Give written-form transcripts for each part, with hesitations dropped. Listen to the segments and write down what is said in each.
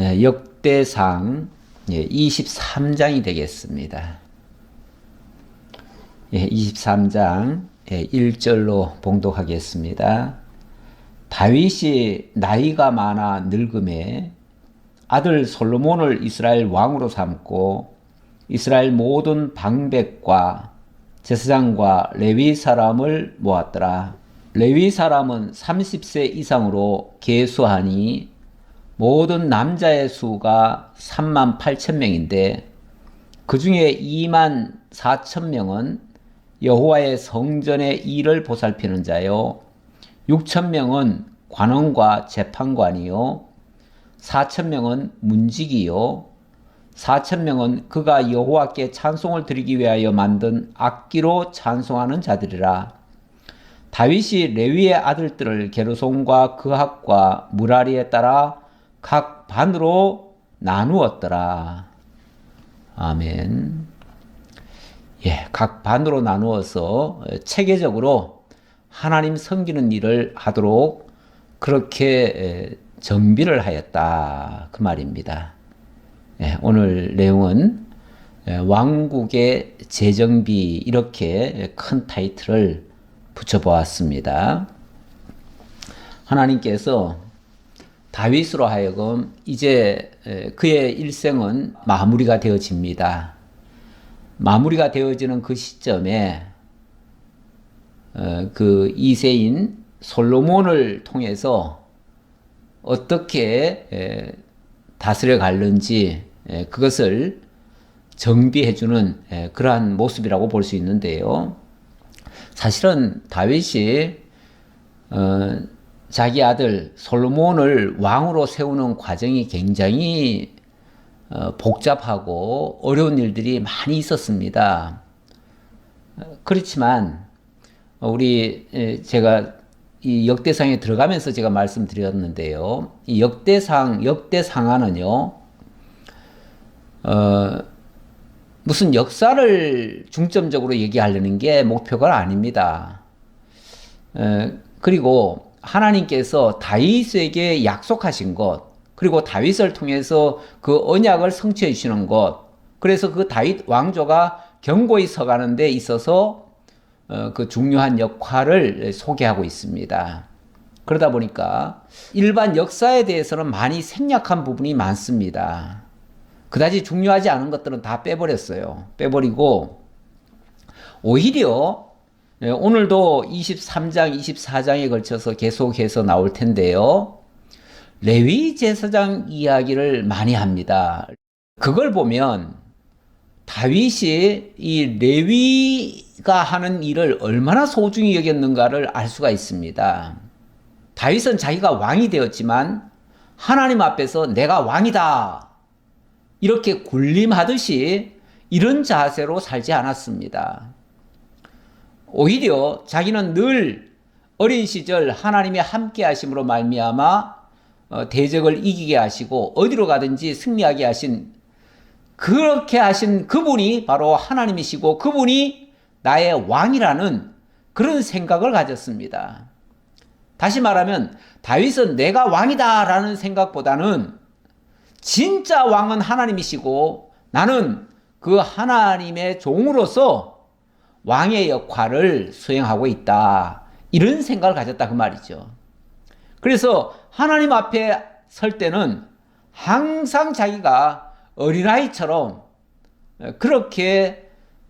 역대상 23장이 되겠습니다. 23장 1절로 봉독하겠습니다. 다윗이 나이가 많아 늙음에 아들 솔로몬을 이스라엘 왕으로 삼고 이스라엘 모든 방백과 제사장과 레위 사람을 모았더라. 레위 사람은 30세 이상으로 계수하니 모든 남자의 수가 3만 8천 명인데 그 중에 2만 4천 명은 여호와의 성전의 일을 보살피는 자요 6천 명은 관원과 재판관이요 4천 명은 문지기요 4천 명은 그가 여호와께 찬송을 드리기 위하여 만든 악기로 찬송하는 자들이라. 다윗이 레위의 아들들을 게르손과 그핫과 무라리에 따라 각 반으로 나누었더라. 아멘. 각 반으로 나누어서 체계적으로 하나님 섬기는 일을 하도록 그렇게 정비를 하였다. 그 말입니다. 오늘 내용은 왕국의 재정비 이렇게 큰 타이틀을 붙여보았습니다. 하나님께서 다윗으로 하여금 이제 그의 일생은 마무리가 되어집니다. 마무리가 되어지는 그 시점에 그 2세인 솔로몬을 통해서 어떻게 다스려 갈는지 그것을 정비해주는 그러한 모습이라고 볼 수 있는데요. 사실은 다윗이 자기 아들 솔로몬을 왕으로 세우는 과정이 굉장히 복잡하고 어려운 일들이 많이 있었습니다. 그렇지만 제가 이 역대상에 들어가면서 제가 말씀드렸는데요. 이 역대상하는요, 무슨 역사를 중점적으로 얘기하려는 게 목표가 아닙니다. 그리고 하나님께서 다윗에게 약속하신 것, 그리고 다윗을 통해서 그 언약을 성취해 주시는 것, 그래서 그 다윗 왕조가 견고히 서가는 데 있어서 그 중요한 역할을 소개하고 있습니다. 그러다 보니까 일반 역사에 대해서는 많이 생략한 부분이 많습니다. 그다지 중요하지 않은 것들은 다 빼버렸어요. 빼버리고 오히려 오늘도 23장, 24장에 걸쳐서 계속해서 나올 텐데요. 레위 제사장 이야기를 많이 합니다. 그걸 보면 다윗이 이 레위가 하는 일을 얼마나 소중히 여겼는가를 알 수가 있습니다. 다윗은 자기가 왕이 되었지만 하나님 앞에서 내가 왕이다 이렇게 군림하듯이 이런 자세로 살지 않았습니다. 오히려 자기는 늘 어린 시절 하나님의 함께 하심으로 말미암아 대적을 이기게 하시고 어디로 가든지 승리하게 하신 그렇게 하신 그분이 바로 하나님이시고 그분이 나의 왕이라는 그런 생각을 가졌습니다. 다시 말하면 다윗은 내가 왕이다 라는 생각보다는 진짜 왕은 하나님이시고 나는 그 하나님의 종으로서 왕의 역할을 수행하고 있다. 이런 생각을 가졌다 그 말이죠. 그래서 하나님 앞에 설 때는 항상 자기가 어린아이처럼 그렇게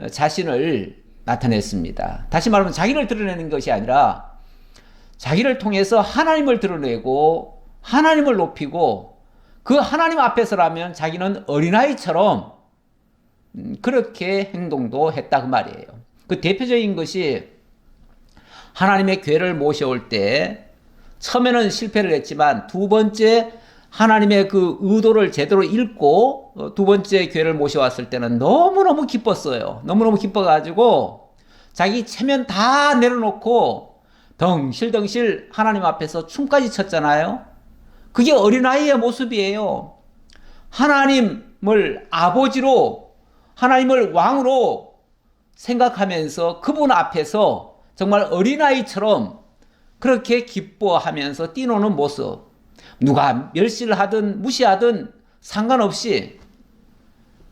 자신을 나타냈습니다. 다시 말하면 자기를 드러내는 것이 아니라 자기를 통해서 하나님을 드러내고 하나님을 높이고 그 하나님 앞에서라면 자기는 어린아이처럼 그렇게 행동도 했다 그 말이에요. 그 대표적인 것이 하나님의 궤를 모셔올 때 처음에는 실패를 했지만 두 번째 하나님의 그 의도를 제대로 읽고 두 번째 궤를 모셔왔을 때는 너무너무 기뻤어요. 너무너무 기뻐가지고 자기 체면 다 내려놓고 덩실덩실 하나님 앞에서 춤까지 췄잖아요. 그게 어린아이의 모습이에요. 하나님을 아버지로 하나님을 왕으로 생각하면서 그분 앞에서 정말 어린아이처럼 그렇게 기뻐하면서 뛰노는 모습. 누가 멸시를 하든 무시하든 상관없이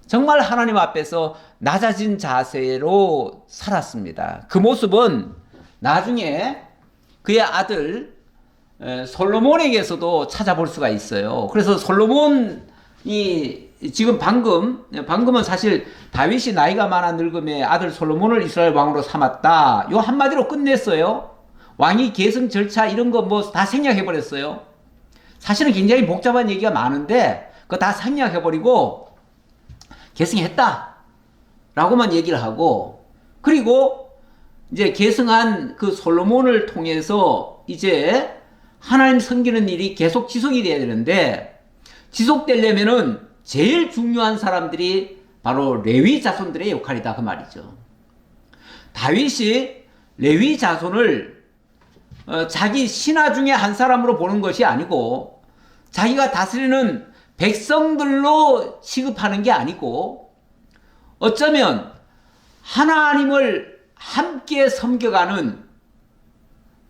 정말 하나님 앞에서 낮아진 자세로 살았습니다. 그 모습은 나중에 그의 아들 솔로몬에게서도 찾아볼 수가 있어요. 그래서 솔로몬이 지금 방금은 사실 다윗이 나이가 많아 늙음에 아들 솔로몬을 이스라엘 왕으로 삼았다. 요 한마디로 끝냈어요. 왕위 계승 절차 이런 거 뭐 다 생략해버렸어요. 사실은 굉장히 복잡한 얘기가 많은데 그거 다 생략해버리고 계승했다 라고만 얘기를 하고, 그리고 이제 계승한 그 솔로몬을 통해서 이제 하나님 섬기는 일이 계속 지속이 돼야 되는데, 지속되려면은 제일 중요한 사람들이 바로 레위 자손들의 역할이다 그 말이죠. 다윗이 레위 자손을 자기 신하 중에 한 사람으로 보는 것이 아니고 자기가 다스리는 백성들로 취급하는 게 아니고, 어쩌면 하나님을 함께 섬겨가는,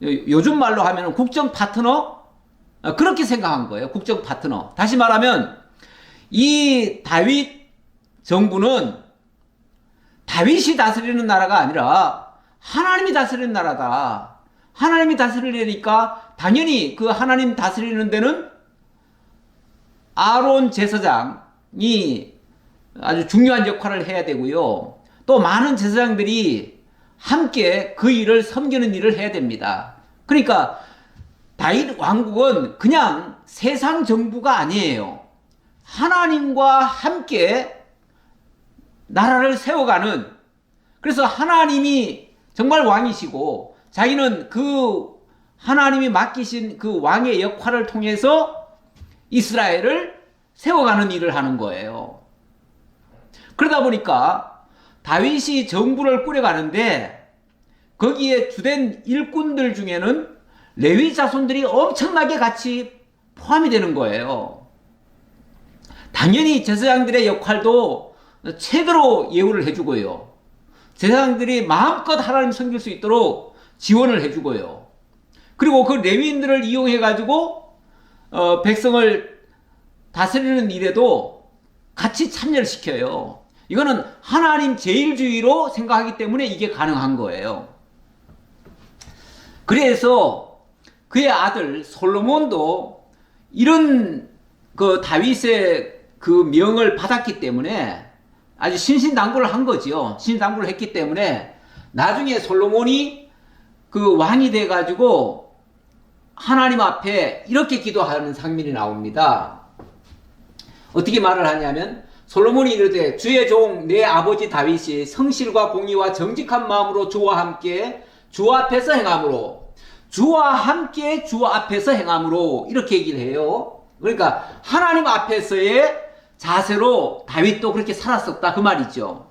요즘 말로 하면 국정 파트너? 그렇게 생각한 거예요. 국정 파트너. 다시 말하면 이 다윗 정부는 다윗이 다스리는 나라가 아니라 하나님이 다스리는 나라다. 하나님이 다스리려니까 당연히 그 하나님 다스리는 데는 아론 제사장이 아주 중요한 역할을 해야 되고요. 또 많은 제사장들이 함께 그 일을 섬기는 일을 해야 됩니다. 그러니까 다윗 왕국은 그냥 세상 정부가 아니에요. 하나님과 함께 나라를 세워가는, 그래서 하나님이 정말 왕이시고 자기는 그 하나님이 맡기신 그 왕의 역할을 통해서 이스라엘을 세워가는 일을 하는 거예요. 그러다 보니까 다윗이 정부를 꾸려가는데 거기에 주된 일꾼들 중에는 레위 자손들이 엄청나게 같이 포함이 되는 거예요. 당연히 제사장들의 역할도 최대로 예우를 해주고요. 제사장들이 마음껏 하나님 섬길 수 있도록 지원을 해주고요. 그리고 그 레위인들을 이용해가지고 백성을 다스리는 일에도 같이 참여를 시켜요. 이거는 하나님 제일주의로 생각하기 때문에 이게 가능한 거예요. 그래서 그의 아들 솔로몬도 이런 그 다윗의 그 명을 받았기 때문에 아주 신신당부를 한 거지요. 신신당부를 했기 때문에 나중에 솔로몬이 그 왕이 돼가지고 하나님 앞에 이렇게 기도하는 장면이 나옵니다. 어떻게 말을 하냐면 솔로몬이 이르되 주의 종 내 아버지 다윗이 성실과 공의와 정직한 마음으로 주와 함께 주 앞에서 행함으로, 주와 함께 주 앞에서 행함으로 이렇게 얘기를 해요. 그러니까 하나님 앞에서의 자세로 다윗도 그렇게 살았었다 그 말이죠.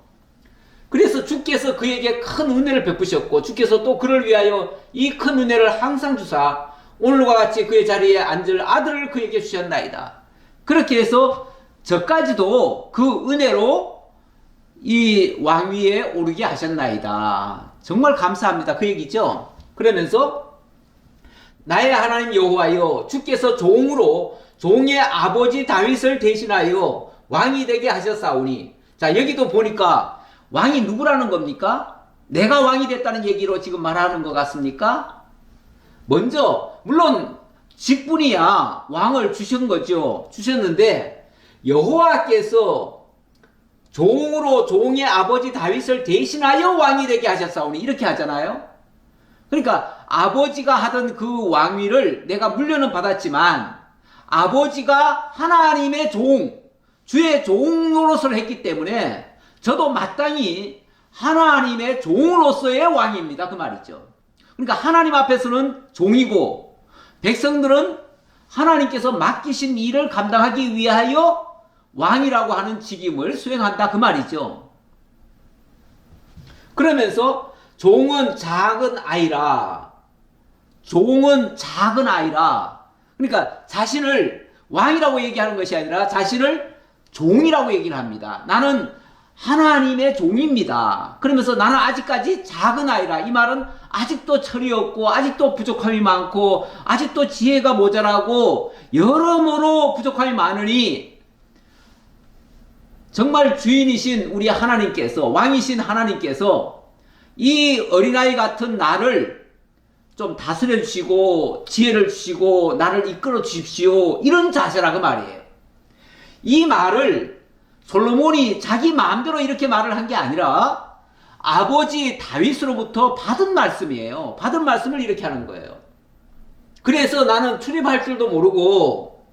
그래서 주께서 그에게 큰 은혜를 베푸셨고 주께서 또 그를 위하여 이 큰 은혜를 항상 주사 오늘과 같이 그의 자리에 앉을 아들을 그에게 주셨나이다. 그렇게 해서 저까지도 그 은혜로 이 왕위에 오르게 하셨나이다. 정말 감사합니다. 그 얘기죠. 그러면서 나의 하나님 여호와여 주께서 종으로 종의 아버지 다윗을 대신하여 왕이 되게 하셨사오니, 자 여기도 보니까 왕이 누구라는 겁니까? 내가 왕이 됐다는 얘기로 지금 말하는 것 같습니까? 먼저 물론 직분이야 왕을 주신 거죠. 주셨는데 여호와께서 종으로 종의 아버지 다윗을 대신하여 왕이 되게 하셨사오니 이렇게 하잖아요. 그러니까 아버지가 하던 그 왕위를 내가 물려는 받았지만 아버지가 하나님의 종, 주의 종으로서 했기 때문에 저도 마땅히 하나님의 종으로서의 왕입니다. 그 말이죠. 그러니까 하나님 앞에서는 종이고 백성들은 하나님께서 맡기신 일을 감당하기 위하여 왕이라고 하는 직임을 수행한다 그 말이죠. 그러면서 종은 작은 아이라, 종은 작은 아이라, 그러니까 자신을 왕이라고 얘기하는 것이 아니라 자신을 종이라고 얘기를 합니다. 나는 하나님의 종입니다. 그러면서 나는 아직까지 작은 아이라, 이 말은 아직도 철이 없고 아직도 부족함이 많고 아직도 지혜가 모자라고 여러모로 부족함이 많으니 정말 주인이신 우리 하나님께서, 왕이신 하나님께서 이 어린아이 같은 나를 좀 다스려 주시고 지혜를 주시고 나를 이끌어 주십시오, 이런 자세라 그 말이에요. 이 말을 솔로몬이 자기 마음대로 이렇게 말을 한 게 아니라 아버지 다윗으로부터 받은 말씀이에요. 받은 말씀을 이렇게 하는 거예요. 그래서 나는 출입할 줄도 모르고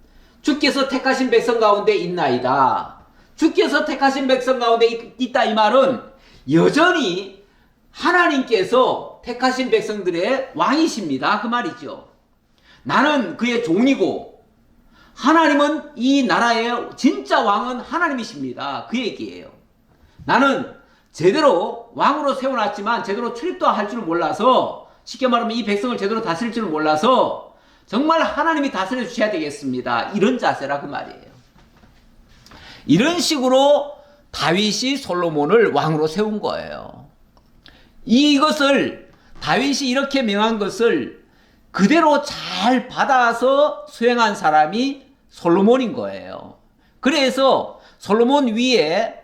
주께서 택하신 백성 가운데 있나이다. 주께서 택하신 백성 가운데 있다, 이 말은 여전히 하나님께서 택하신 백성들의 왕이십니다, 그 말이죠. 나는 그의 종이고 하나님은 이 나라의 진짜 왕은 하나님이십니다, 그 얘기예요. 나는 제대로 왕으로 세워놨지만 제대로 출입도 할 줄 몰라서, 쉽게 말하면 이 백성을 제대로 다스릴 줄 몰라서 정말 하나님이 다스려 주셔야 되겠습니다, 이런 자세라 그 말이에요. 이런 식으로 다윗이 솔로몬을 왕으로 세운 거예요. 이것을 다윗이 이렇게 명한 것을 그대로 잘 받아서 수행한 사람이 솔로몬인 거예요. 그래서 솔로몬 위에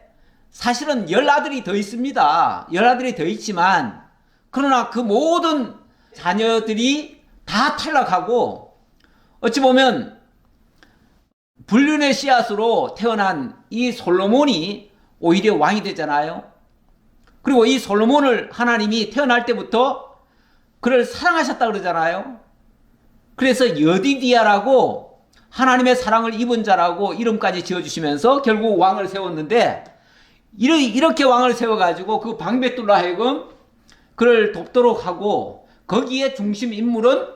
사실은 10아들이 더 있습니다. 10아들이 더 있지만, 그러나 그 모든 자녀들이 다 탈락하고, 어찌 보면 불륜의 씨앗으로 태어난 이 솔로몬이 오히려 왕이 되잖아요. 그리고 이 솔로몬을 하나님이 태어날 때부터 그를 사랑하셨다 그러잖아요. 그래서 여디디아라고 하나님의 사랑을 입은 자라고 이름까지 지어주시면서 결국 왕을 세웠는데, 이렇게 왕을 세워가지고 그 방백들로 하여금 그를 돕도록 하고, 거기에 중심 인물은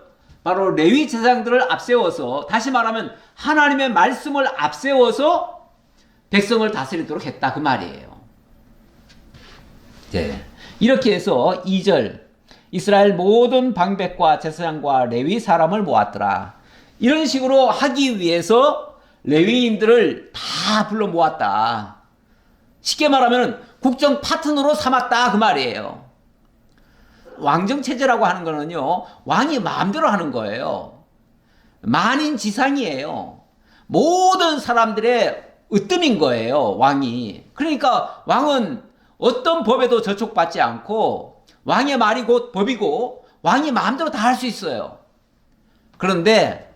바로 레위 제사장들을 앞세워서, 다시 말하면 하나님의 말씀을 앞세워서 백성을 다스리도록 했다, 그 말이에요. 네. 이렇게 해서 2절, 이스라엘 모든 방백과 제사장과 레위 사람을 모았더라. 이런 식으로 하기 위해서 레위인들을 다 불러 모았다. 쉽게 말하면 국정 파트너로 삼았다, 그 말이에요. 왕정체제라고 하는 거는요, 왕이 마음대로 하는 거예요. 만인지상이에요. 모든 사람들의 으뜸인 거예요, 왕이. 그러니까 왕은 어떤 법에도 저촉받지 않고 왕의 말이 곧 법이고 왕이 마음대로 다 할 수 있어요. 그런데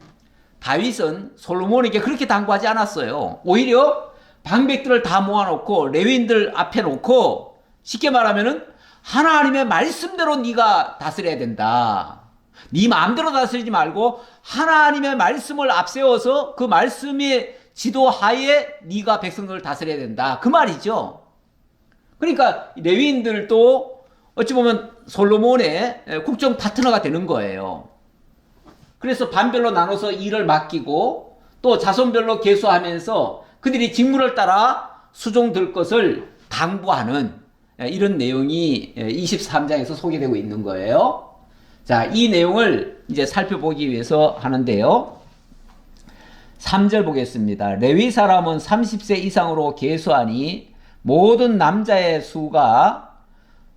다윗은 솔로몬에게 그렇게 당부하지 않았어요. 오히려 방백들을 다 모아놓고 레위인들 앞에 놓고, 쉽게 말하면은 하나님의 말씀대로 네가 다스려야 된다. 네 마음대로 다스리지 말고 하나님의 말씀을 앞세워서 그 말씀의 지도하에 네가 백성들을 다스려야 된다, 그 말이죠. 그러니까 레위인들도 어찌 보면 솔로몬의 국정 파트너가 되는 거예요. 그래서 반별로 나눠서 일을 맡기고 또 자손별로 계수하면서 그들이 직무를 따라 수종될 것을 당부하는 이런 내용이 23장에서 소개되고 있는 거예요. 자, 이 내용을 이제 살펴보기 위해서 하는데요. 3절 보겠습니다. 레위 사람은 30세 이상으로 계수하니 모든 남자의 수가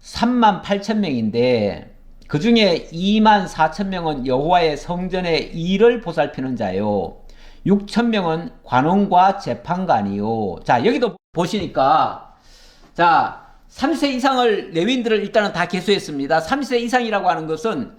38,000명인데 그 중에 24,000명은 여호와의 성전의 일을 보살피는 자요, 6,000명은 관원과 재판관이요. 자, 여기도 보시니까, 자, 30세 이상을 레위인들을 일단은 다 계수했습니다. 30세 이상이라고 하는 것은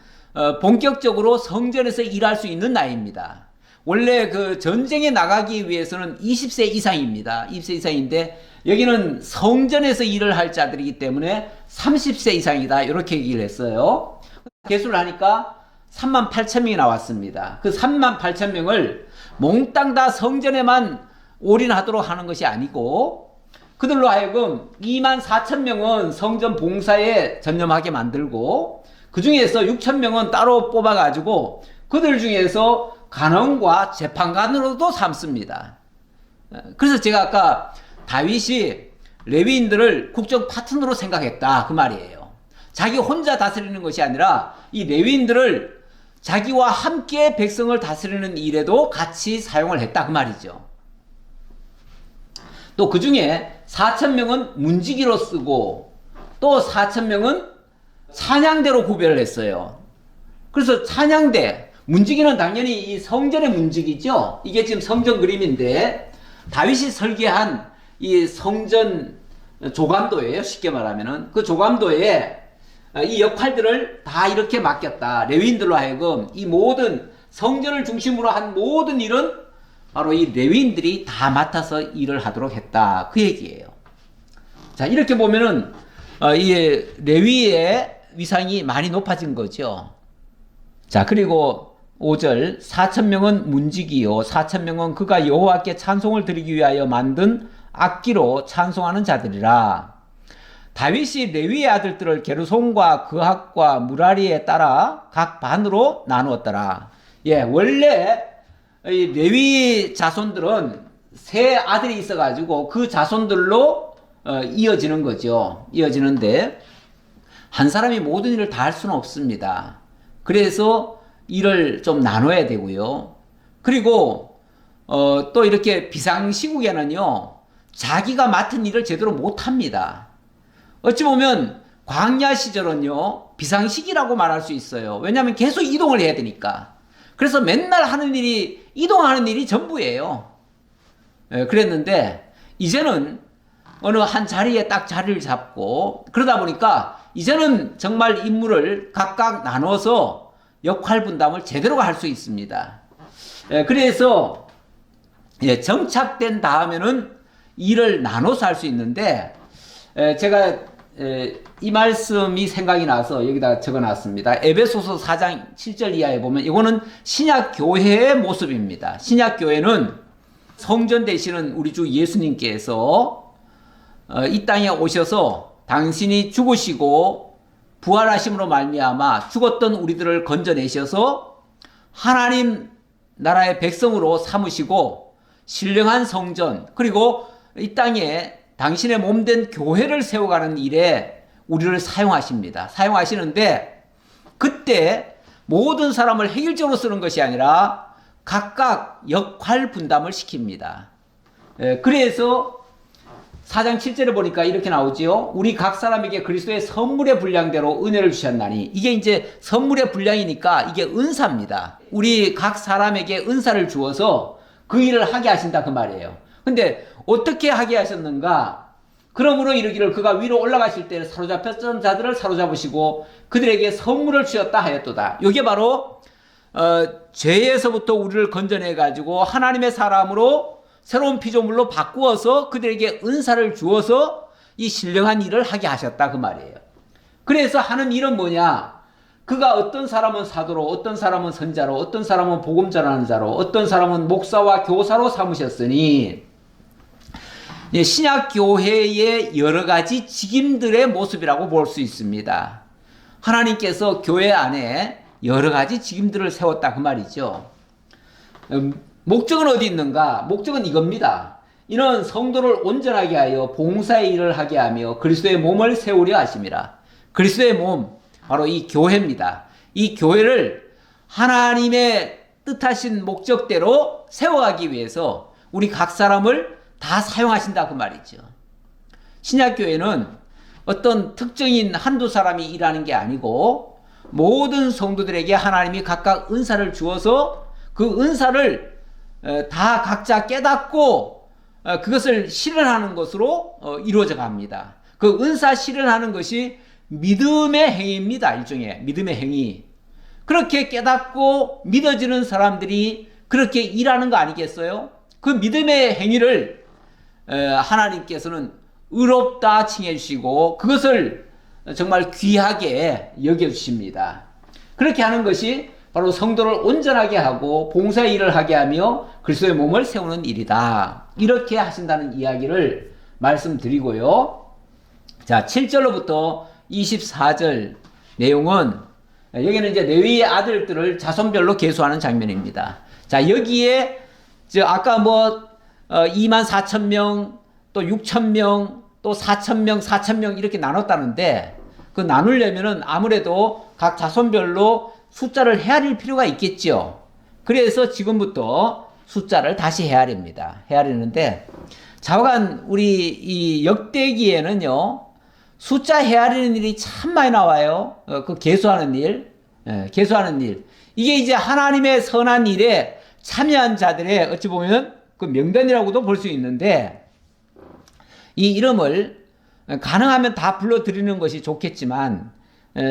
본격적으로 성전에서 일할 수 있는 나이입니다. 원래 그 전쟁에 나가기 위해서는 20세 이상입니다. 20세 이상인데 여기는 성전에서 일을 할 자들이기 때문에 30세 이상이다, 이렇게 얘기를 했어요. 계수를 하니까 38,000명이 나왔습니다. 그 38,000명을 몽땅 다 성전에만 올인하도록 하는 것이 아니고, 그들로 하여금 24,000명은 성전 봉사에 전념하게 만들고, 그 중에서 6,000명은 따로 뽑아가지고 그들 중에서 간원과 재판관으로도 삼습니다. 그래서 제가 아까 다윗이 레위인들을 국정 파트너로 생각했다, 그 말이에요. 자기 혼자 다스리는 것이 아니라 이 레위인들을 자기와 함께 백성을 다스리는 일에도 같이 사용을 했다, 그 말이죠. 또 그 중에 4,000명은 문지기로 쓰고 또 4,000명은 찬양대로 구별을 했어요. 그래서 찬양대, 문지기는 당연히 이 성전의 문지기죠. 이게 지금 성전 그림인데 다윗이 설계한 이 성전 조감도예요. 쉽게 말하면은 그 조감도에 이 역할들을 다 이렇게 맡겼다. 레위인들로 하여금 이 모든 성전을 중심으로 한 모든 일은 바로 이 레위인들이 다 맡아서 일을 하도록 했다. 그 얘기예요. 자, 이렇게 보면은 이 레위의 위상이 많이 높아진 거죠. 자, 그리고 5절 4,000명은 문지기요 4,000명은 그가 여호와께 찬송을 드리기 위하여 만든 악기로 찬송하는 자들이라. 다윗이 레위의 아들들을 게르손과 그핫과 무라리에 따라 각 반으로 나누었더라. 예, 원래 이 레위 자손들은 세 아들이 있어가지고 그 자손들로 이어지는 거죠. 이어지는데 한 사람이 모든 일을 다 할 수는 없습니다. 그래서 일을 좀 나눠야 되고요. 그리고 또 이렇게 비상시국에는요, 자기가 맡은 일을 제대로 못합니다. 어찌 보면 광야 시절은요, 비상시기라고 말할 수 있어요. 왜냐하면 계속 이동을 해야 되니까. 그래서 맨날 하는 일이, 이동하는 일이 전부예요. 그랬는데 이제는 어느 한 자리에 딱 자리를 잡고 그러다 보니까 이제는 정말 임무를 각각 나눠서 역할 분담을 제대로 할 수 있습니다. 그래서 정착된 다음에는 일을 나눠서 할 수 있는데 제가 이 말씀이 생각이 나서 여기다 적어놨습니다. 에베소서 4장 7절 이하에 보면 이거는 신약 교회의 모습입니다. 신약 교회는 성전 되시는 우리 주 예수님께서 이 땅에 오셔서 당신이 죽으시고 부활하심으로 말미암아 죽었던 우리들을 건져내셔서 하나님 나라의 백성으로 삼으시고 신령한 성전 그리고 이 땅에 당신의 몸된 교회를 세워가는 일에 우리를 사용하십니다. 사용하시는데 그때 모든 사람을 획일적으로 쓰는 것이 아니라 각각 역할 분담을 시킵니다. 그래서 4장 7절에 보니까 이렇게 나오지요. 우리 각 사람에게 그리스도의 선물의 분량대로 은혜를 주셨나니. 이게 이제 선물의 분량이니까 이게 은사입니다. 우리 각 사람에게 은사를 주어서 그 일을 하게 하신다 그 말이에요. 근데 어떻게 하게 하셨는가? 그러므로 이르기를 그가 위로 올라가실 때 사로잡혔던 자들을 사로잡으시고 그들에게 선물을 주셨다 하였도다. 이게 바로 죄에서부터 우리를 건져내 가지고 하나님의 사람으로 새로운 피조물로 바꾸어서 그들에게 은사를 주어서 이 신령한 일을 하게 하셨다 그 말이에요. 그래서 하는 일은 뭐냐? 그가 어떤 사람은 사도로, 어떤 사람은 선자로, 어떤 사람은 복음 전하는 자로, 어떤 사람은 목사와 교사로 삼으셨으니 신약 교회의 여러 가지 직임들의 모습이라고 볼 수 있습니다. 하나님께서 교회 안에 여러 가지 직임들을 세웠다 그 말이죠. 목적은 어디 있는가? 목적은 이겁니다. 이는 성도를 온전하게 하여 봉사의 일을 하게 하며 그리스도의 몸을 세우려 하심이라. 그리스도의 몸, 바로 이 교회입니다. 이 교회를 하나님의 뜻하신 목적대로 세워가기 위해서 우리 각 사람을 다 사용하신다 그 말이죠. 신약교회는 어떤 특정인 한두 사람이 일하는 게 아니고 모든 성도들에게 하나님이 각각 은사를 주어서 그 은사를 다 각자 깨닫고 그것을 실현하는 것으로 이루어져 갑니다. 그 은사 실현하는 것이 믿음의 행위입니다. 일종의 믿음의 행위. 그렇게 깨닫고 믿어지는 사람들이 그렇게 일하는 거 아니겠어요? 그 믿음의 행위를 하나님께서는 의롭다 칭해 주시고 그것을 정말 귀하게 여겨주십니다. 그렇게 하는 것이 바로 성도를 온전하게 하고 봉사의 일을 하게 하며 그리스도의 몸을 세우는 일이다. 이렇게 하신다는 이야기를 말씀드리고요. 자, 7절로부터 24절 내용은 여기는 이제 레위의 아들들을 자손별로 계수하는 장면입니다. 자, 여기에 아까 24,000명 또 6,000명 또 4,000명 4,000명 이렇게 나눴다는데 그 나누려면은 아무래도 각 자손별로 숫자를 헤아릴 필요가 있겠죠. 그래서 지금부터 숫자를 다시 헤아립니다. 헤아리는데 좌우간 우리 이 역대기에는요 숫자 헤아리는 일이 참 많이 나와요. 그 계수하는 일, 계수하는 일. 이게 이제 하나님의 선한 일에 참여한 자들의 어찌 보면 그 명단이라고도 볼 수 있는데 이 이름을 가능하면 다 불러드리는 것이 좋겠지만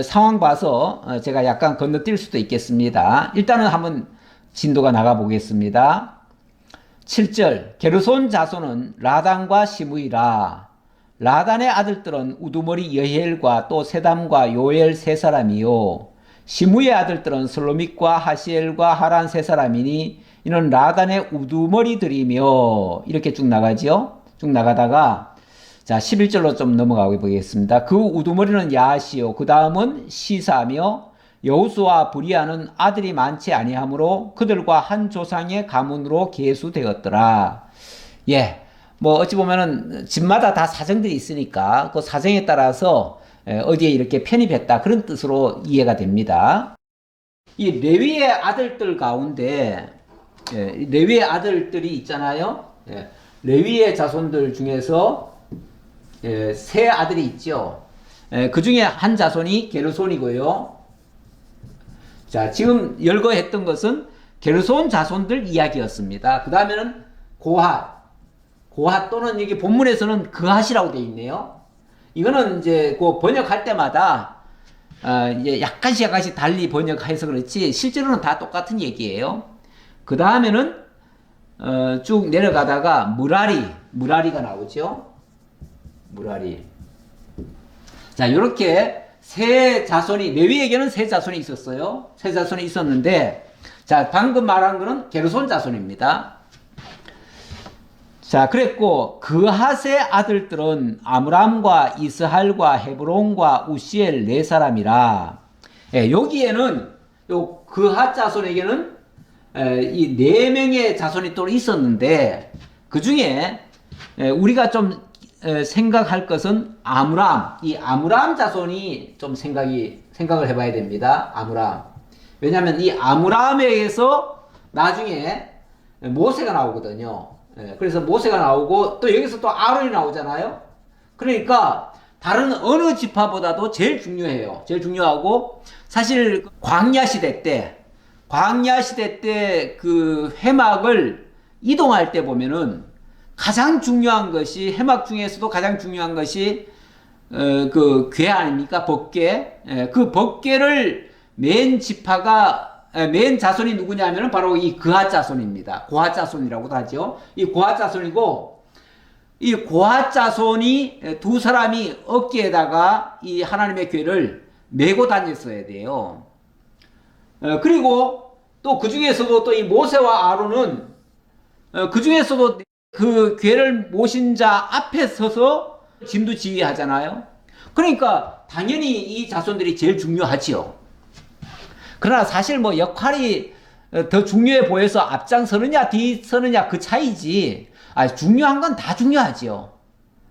상황 봐서 제가 약간 건너뛸 수도 있겠습니다. 일단은 한번 진도가 나가 보겠습니다. 7절 게르손 자손은 라단과 시므이라. 라단의 아들들은 우두머리 여헬과 또 세담과 요엘 세 사람이요 시므의 아들들은 슬로밋과 하시엘과 하란 세 사람이니 이는 라단의 우두머리들이며. 이렇게 쭉 나가지요. 쭉 나가다가 자 11절로 좀 넘어가 보겠습니다. 그 우두머리는 야하시요 그 다음은 시사며 여우수와 브리아는 아들이 많지 아니하므로 그들과 한 조상의 가문으로 계수되었더라. 예, 뭐 어찌 보면은 집마다 다 사정들이 있으니까 그 사정에 따라서 어디에 이렇게 편입했다 그런 뜻으로 이해가 됩니다. 이 레위의 아들들 가운데 레위의 아들들이 있잖아요. 레위의 자손들 중에서 세 아들이 있죠. 그 중에 한 자손이 게르손이고요. 자, 지금 열거했던 것은 게르손 자손들 이야기였습니다. 그 다음에는 고핫 또는 여기 본문에서는 그핫이라고 되어 있네요. 이거는 이제 그 번역할 때마다 이제 약간씩 달리 번역해서 그렇지 실제로는 다 똑같은 얘기예요. 그 다음에는 쭉 내려가다가 무라리가 나오죠. 무라리. 자, 이렇게 세 자손이 레위에게는 세 자손이 있었어요. 세 자손이 있었는데 자, 방금 말한 거는 게르손 자손입니다. 자, 그랬고 그핫의 아들들은 아므람과 이스할과 헤브론과 우시엘 네 사람이라. 여기에는 요 그핫 자손에게는 이 네 명의 자손이 또 있었는데 그 중에 우리가 좀 생각할 것은 아므람, 이 아므람 자손이 좀 생각을 해봐야 됩니다. 아므람. 왜냐하면 이 아므람에 의해서 나중에 모세가 나오거든요. 그래서 모세가 나오고 또 여기서 또 아론이 나오잖아요. 그러니까 다른 어느 지파보다도 제일 중요해요. 제일 중요하고 사실 광야 시대 때 그 회막을 이동할 때 보면은 가장 중요한 것이 회막 중에서도 가장 중요한 것이 그 궤 아닙니까? 법궤. 그 법궤를 맨 지파가 맨 자손이 누구냐면은 바로 이 그핫 자손입니다. 고핫 자손이라고도 하죠. 이 고핫 자손이고 이 고핫 자손이 두 사람이 어깨에다가 이 하나님의 궤를 메고 다녔어야 돼요. 그리고 또 그 중에서도 또 이 모세와 아론은 그 중에서도 그 궤를 모신 자 앞에 서서 진두지휘하잖아요. 그러니까 당연히 이 자손들이 제일 중요하지요. 그러나 사실 뭐 역할이 더 중요해 보여서 앞장서느냐 뒤서느냐 그 차이지. 중요한 건 다 중요하지요.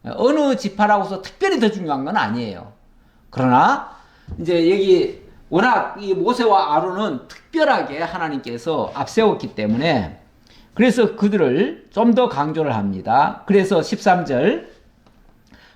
어느 지파라고서 특별히 더 중요한 건 아니에요. 그러나 이제 여기 워낙 이 모세와 아론은 특별하게 하나님께서 앞세웠기 때문에 그래서 그들을 좀 더 강조를 합니다. 그래서 13절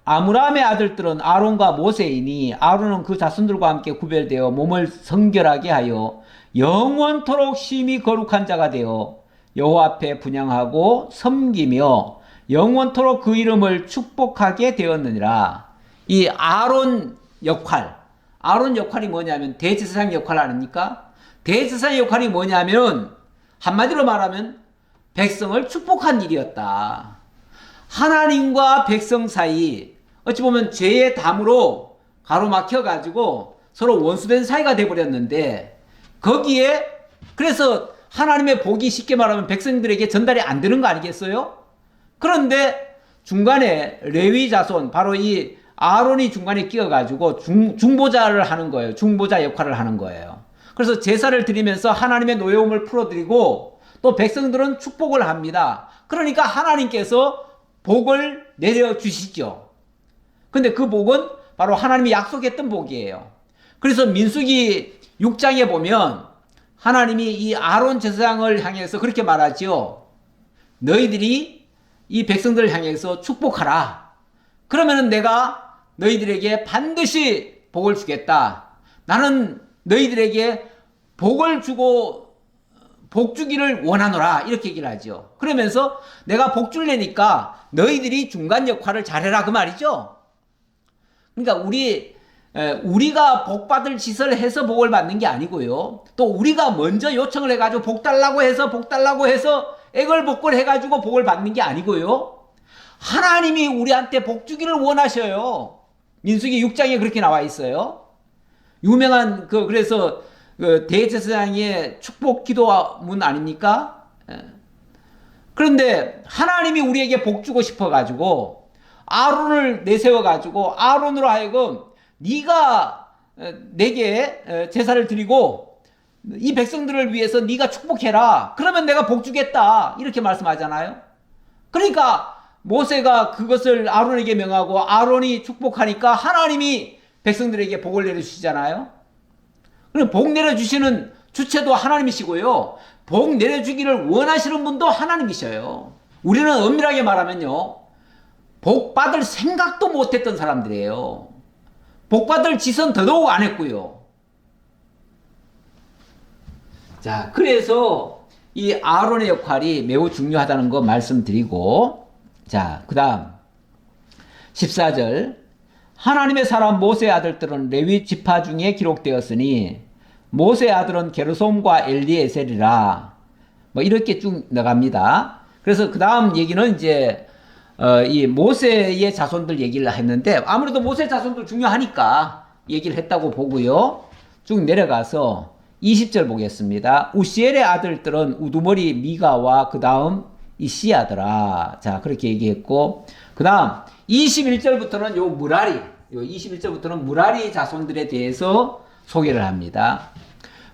아므람의 아들들은 아론과 모세이니 아론은 그 자손들과 함께 구별되어 몸을 성결하게 하여 영원토록 심히 거룩한 자가 되어 여호와 앞에 분향하고 섬기며 영원토록 그 이름을 축복하게 되었느니라. 이 아론 역할이 뭐냐면 대제사장 역할 아닙니까? 대제사장 역할이 뭐냐면 한마디로 말하면 백성을 축복한 일이었다. 하나님과 백성 사이 어찌 보면 죄의 담으로 가로막혀 가지고 서로 원수된 사이가 돼버렸는데 거기에 그래서 하나님의 복이 쉽게 말하면 백성들에게 전달이 안 되는 거 아니겠어요? 그런데 중간에 레위 자손 바로 이 아론이 중간에 끼어가지고 중보자를 하는 거예요. 중보자 역할을 하는 거예요. 그래서 제사를 드리면서 하나님의 노여움을 풀어드리고 또 백성들은 축복을 합니다. 그러니까 하나님께서 복을 내려주시죠. 근데 그 복은 바로 하나님이 약속했던 복이에요. 그래서 민수기 6장에 보면 하나님이 이 아론 제사장을 향해서 그렇게 말하죠. 너희들이 이 백성들을 향해서 축복하라. 그러면은 내가 너희들에게 반드시 복을 주겠다. 나는 너희들에게 복을 주고 복주기를 원하노라 이렇게 얘기를 하죠. 그러면서 내가 복주를 내니까 너희들이 중간 역할을 잘해라 그 말이죠. 그러니까 우리가 복 받을 짓을 해서 복을 받는 게 아니고요. 또 우리가 먼저 요청을 해가지고 복 달라고 해서 애걸복걸 해가지고 복을 받는 게 아니고요. 하나님이 우리한테 복 주기를 원하셔요. 민수기 6장에 그렇게 나와 있어요. 유명한 그래서 대제사장의 축복 기도문 아닙니까? 그런데 하나님이 우리에게 복 주고 싶어 가지고 아론을 내세워 가지고 아론으로 하여금 네가 내게 제사를 드리고 이 백성들을 위해서 네가 축복해라. 그러면 내가 복 주겠다. 이렇게 말씀하잖아요. 그러니까 모세가 그것을 아론에게 명하고 아론이 축복하니까 하나님이 백성들에게 복을 내려주시잖아요. 그럼 복 내려주시는 주체도 하나님이시고요. 복 내려주기를 원하시는 분도 하나님이셔요. 우리는 엄밀하게 말하면요. 복 받을 생각도 못했던 사람들이에요. 복 받을 짓은 더더욱 안 했고요. 자, 그래서 이 아론의 역할이 매우 중요하다는 거 말씀드리고, 자, 그 다음 14절 하나님의 사람 모세의 아들들은 레위 지파 중에 기록되었으니 모세의 아들은 게르솜과 엘리에셀이라 뭐 이렇게 쭉 나갑니다. 그래서 그 다음 얘기는 이제 이 모세의 자손들 얘기를 했는데 아무래도 모세의 자손도 중요하니까 얘기를 했다고 보고요. 쭉 내려가서 20절 보겠습니다. 우시엘의 아들들은 우두머리 미가와 그 다음 이시야더라. 자, 그렇게 얘기했고, 그 다음 21절부터는 요 21절부터는 무라리 자손들에 대해서 소개를 합니다.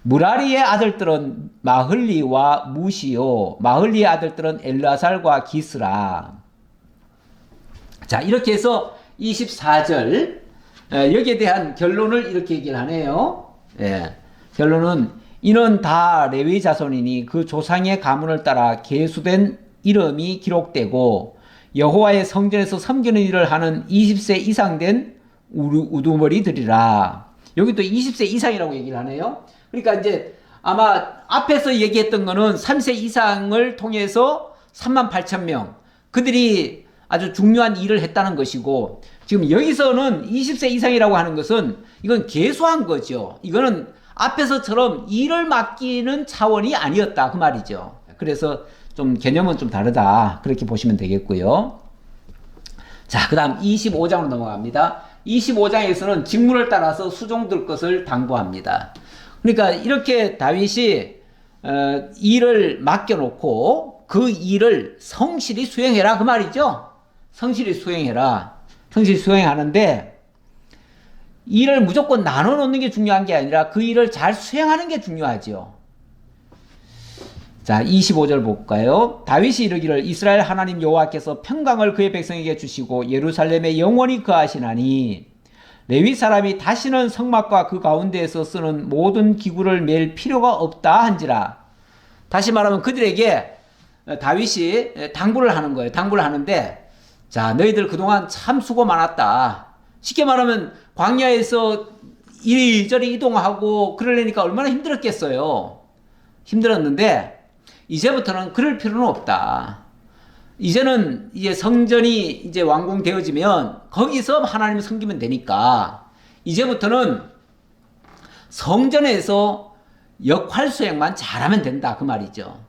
무라리의 아들들은 마흘리와 무시요, 마흘리의 아들들은 엘라살과 기스라. 자, 이렇게 해서 24절 여기에 대한 결론을 이렇게 얘기를 하네요. 예, 결론은 이는 다 레위 자손이니 그 조상의 가문을 따라 계수된 이름이 기록되고 여호와의 성전에서 섬기는 일을 하는 20세 이상 된 우두머리들이라. 여기 또 20세 이상이라고 얘기를 하네요. 그러니까 이제 아마 앞에서 얘기했던 거는 30세 이상을 통해서 38,000명 그들이 아주 중요한 일을 했다는 것이고, 지금 여기서는 20세 이상이라고 하는 것은 이건 계수한 거죠. 이거는 앞에서처럼 일을 맡기는 차원이 아니었다 그 말이죠. 그래서 좀 개념은 좀 다르다 그렇게 보시면 되겠고요. 자, 그 다음 25장으로 넘어갑니다. 25장에서는 직무를 따라서 수종들 것을 당부합니다. 그러니까 이렇게 다윗이 일을 맡겨놓고 그 일을 성실히 수행해라 그 말이죠. 성실히 수행해라. 성실히 수행하는데 일을 무조건 나눠 놓는 게 중요한 게 아니라 그 일을 잘 수행하는 게 중요하죠. 자, 25절 볼까요? 다윗이 이르기를 이스라엘 하나님 여호와께서 평강을 그의 백성에게 주시고 예루살렘에 영원히 거하시나니 레위 사람이 다시는 성막과 그 가운데에서 쓰는 모든 기구를 맬 필요가 없다 한지라. 다시 말하면 그들에게 다윗이 당부를 하는 거예요. 당부를 하는데, 자, 너희들 그동안 참 수고 많았다. 쉽게 말하면 광야에서 이리저리 이동하고 그러려니까 얼마나 힘들었겠어요. 힘들었는데 이제부터는 그럴 필요는 없다. 이제는 이제 성전이 이제 완공되어지면 거기서 하나님을 섬기면 되니까 이제부터는 성전에서 역할 수행만 잘하면 된다 그 말이죠.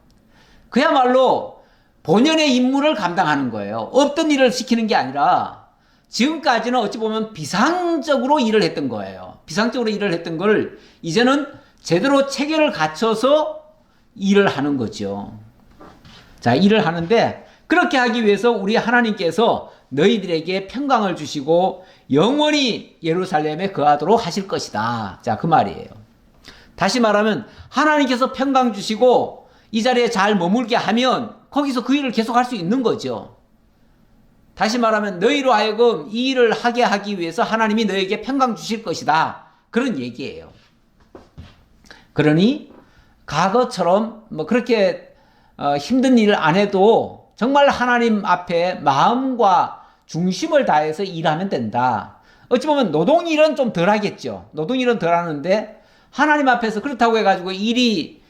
그야말로 본연의 임무를 감당하는 거예요. 없던 일을 시키는 게 아니라 지금까지는 어찌 보면 비상적으로 일을 했던 거예요. 비상적으로 일을 했던 걸 이제는 제대로 체계를 갖춰서 일을 하는 거죠. 자, 일을 하는데 그렇게 하기 위해서 우리 하나님께서 너희들에게 평강을 주시고 영원히 예루살렘에 거하도록 하실 것이다. 자, 그 말이에요. 다시 말하면 하나님께서 평강 주시고 이 자리에 잘 머물게 하면 거기서 그 일을 계속 할 수 있는 거죠. 다시 말하면 너희로 하여금 이 일을 하게 하기 위해서 하나님이 너에게 평강 주실 것이다. 그런 얘기예요. 그러니 과거처럼 뭐 그렇게 힘든 일을 안 해도 정말 하나님 앞에 마음과 중심을 다해서 일하면 된다. 어찌 보면 노동일은 좀 덜 하겠죠. 노동일은 덜 하는데 하나님 앞에서 그렇다고 해가지고 일이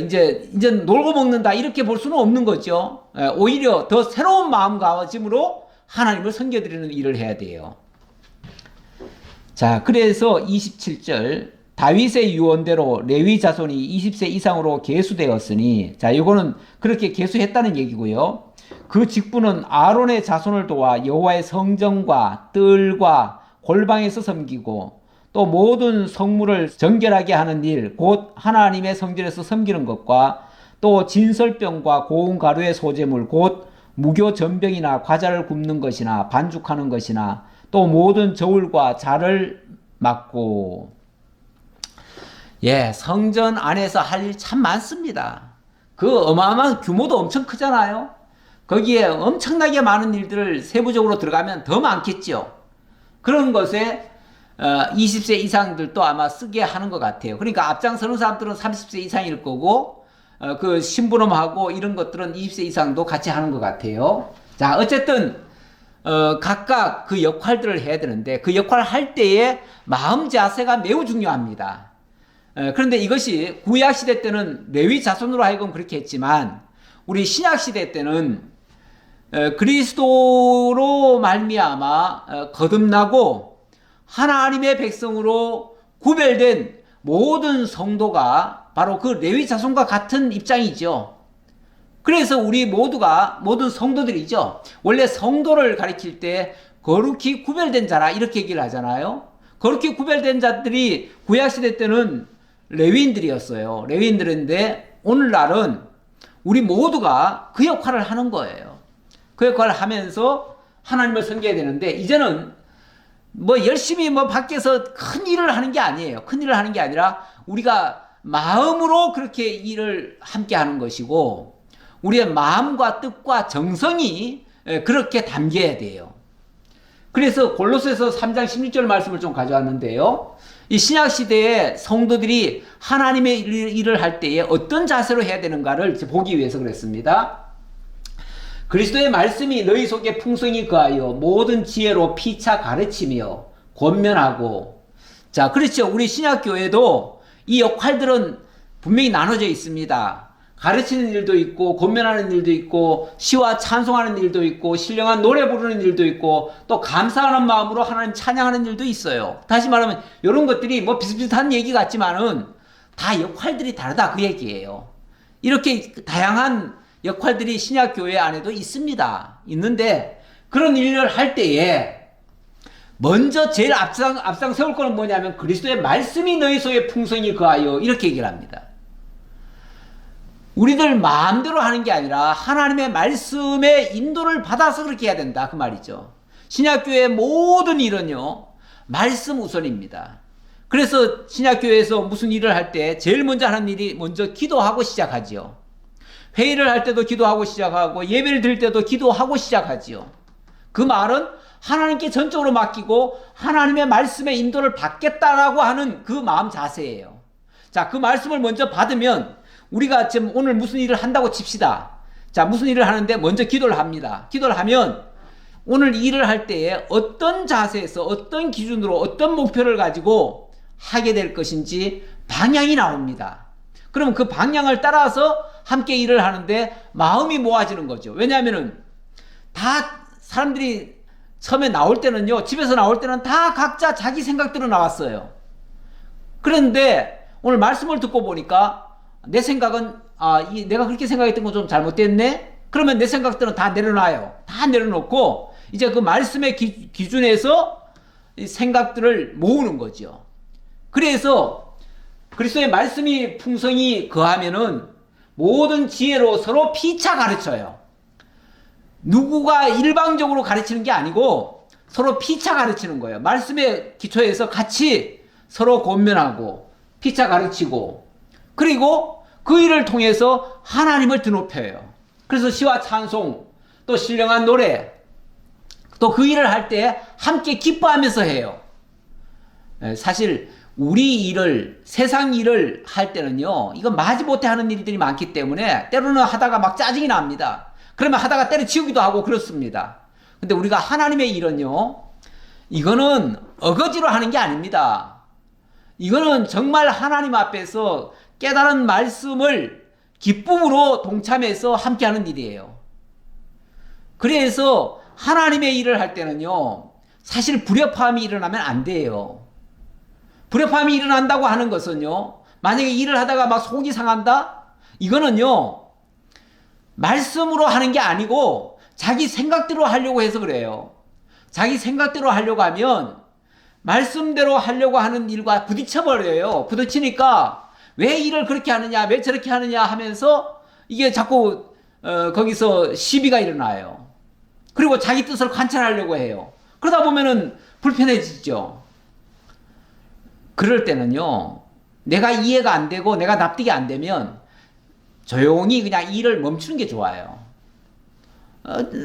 이제 놀고 먹는다 이렇게 볼 수는 없는 거죠. 오히려 더 새로운 마음가짐으로 하나님을 섬겨드리는 일을 해야 돼요. 자, 그래서 27절 다윗의 유언대로 레위 자손이 20세 이상으로 계수되었으니, 자, 이거는 그렇게 계수했다는 얘기고요. 그 직분은 아론의 자손을 도와 여호와의 성전과 뜰과 골방에서 섬기고 또 모든 성물을 정결하게 하는 일, 곧 하나님의 성전에서 섬기는 것과 또 진설병과 고운 가루의 소재물, 곧 무교 전병이나 과자를 굽는 것이나 반죽하는 것이나 또 모든 저울과 자를 맡고. 예, 성전 안에서 할 일 참 많습니다. 그 어마어마한 규모도 엄청 크잖아요. 거기에 엄청나게 많은 일들을 세부적으로 들어가면 더 많겠죠. 그런 것에 20세 이상들도 아마 쓰게 하는 것 같아요. 그러니까 앞장서는 사람들은 30세 이상일 거고 그 심부름하고 이런 것들은 20세 이상도 같이 하는 것 같아요. 자, 어쨌든 각각 그 역할들을 해야 되는데 그 역할을 할 때의 마음 자세가 매우 중요합니다. 그런데 이것이 구약시대 때는 레위 자손으로 하여금 그렇게 했지만 우리 신약시대 때는 그리스도로 말미암아 거듭나고 하나님의 백성으로 구별된 모든 성도가 바로 그 레위 자손과 같은 입장이죠. 그래서 우리 모두가 모든 성도들이죠. 원래 성도를 가리킬 때 거룩히 구별된 자라 이렇게 얘기를 하잖아요. 거룩히 구별된 자들이 구약시대 때는 레위인들이었어요. 레위인들인데 오늘날은 우리 모두가 그 역할을 하는 거예요. 그 역할을 하면서 하나님을 섬겨야 되는데 이제는 뭐 열심히 뭐 밖에서 큰 일을 하는 게 아니에요. 큰 일을 하는 게 아니라 우리가 마음으로 그렇게 일을 함께 하는 것이고 우리의 마음과 뜻과 정성이 그렇게 담겨야 돼요. 그래서 골로새서 3장 16절 말씀을 좀 가져왔는데요. 이 신약시대에 성도들이 하나님의 일을 할 때에 어떤 자세로 해야 되는가를 보기 위해서 그랬습니다. 그리스도의 말씀이 너희 속에 풍성히 거하여 모든 지혜로 피차 가르치며 권면하고. 자, 그렇죠. 우리 신약교회도 이 역할들은 분명히 나눠져 있습니다. 가르치는 일도 있고 권면하는 일도 있고 시와 찬송하는 일도 있고 신령한 노래 부르는 일도 있고 또 감사하는 마음으로 하나님 찬양하는 일도 있어요. 다시 말하면 이런 것들이 뭐 비슷비슷한 얘기 같지만은 다 역할들이 다르다 그 얘기예요. 이렇게 다양한 역할들이 신약교회 안에도 있습니다. 있는데 그런 일을 할 때에 먼저 제일 앞장 세울 거는 뭐냐면 그리스도의 말씀이 너희 속에 풍성히 거하여 이렇게 얘기를 합니다. 우리들 마음대로 하는 게 아니라 하나님의 말씀의 인도를 받아서 그렇게 해야 된다 그 말이죠. 신약교회의 모든 일은요 말씀 우선입니다. 그래서 신약교회에서 무슨 일을 할 때 제일 먼저 하는 일이 먼저 기도하고 시작하지요. 회의를 할 때도 기도하고 시작하고 예배를 드릴 때도 기도하고 시작하지요. 그 말은 하나님께 전적으로 맡기고 하나님의 말씀의 인도를 받겠다라고 하는 그 마음 자세예요. 자, 그 말씀을 먼저 받으면 우리가 지금 오늘 무슨 일을 한다고 칩시다. 자, 무슨 일을 하는데 먼저 기도를 합니다. 기도를 하면 오늘 일을 할 때에 어떤 자세에서 어떤 기준으로 어떤 목표를 가지고 하게 될 것인지 방향이 나옵니다. 그럼 그 방향을 따라서 함께 일을 하는데 마음이 모아지는 거죠. 왜냐하면은 다 사람들이 처음에 나올 때는요, 집에서 나올 때는 다 각자 자기 생각대로 나왔어요. 그런데 오늘 말씀을 듣고 보니까 내 생각은 내가 그렇게 생각했던 건 좀 잘못됐네? 그러면 내 생각들은 다 내려놔요. 다 내려놓고 이제 그 말씀의 기준에서 생각들을 모으는 거죠. 그래서 그리스도의 말씀이 풍성히 거하면은 모든 지혜로 서로 피차 가르쳐요. 누구가 일방적으로 가르치는 게 아니고 서로 피차 가르치는 거예요. 말씀의 기초에서 같이 서로 권면하고 피차 가르치고 그리고 그 일을 통해서 하나님을 드높여요. 그래서 시와 찬송 또 신령한 노래 또 그 일을 할 때 함께 기뻐하면서 해요. 사실 우리 일을 세상 일을 할 때는요 이거 마지못해 하는 일들이 많기 때문에 때로는 하다가 막 짜증이 납니다. 그러면 하다가 때려치우기도 하고 그렇습니다. 근데 우리가 하나님의 일은요 이거는 어거지로 하는 게 아닙니다. 이거는 정말 하나님 앞에서 깨달은 말씀을 기쁨으로 동참해서 함께하는 일이에요. 그래서 하나님의 일을 할 때는요, 사실 불협화음이 일어나면 안 돼요. 불협화음이 일어난다고 하는 것은요, 만약에 일을 하다가 막 속이 상한다? 이거는요, 말씀으로 하는 게 아니고 자기 생각대로 하려고 해서 그래요. 자기 생각대로 하려고 하면 말씀대로 하려고 하는 일과 부딪혀버려요. 부딪히니까 왜 일을 그렇게 하느냐, 왜 저렇게 하느냐 하면서 이게 자꾸 거기서 시비가 일어나요. 그리고 자기 뜻을 관찰하려고 해요. 그러다 보면은 불편해지죠. 그럴 때는요, 내가 이해가 안 되고 내가 납득이 안 되면 조용히 그냥 일을 멈추는 게 좋아요.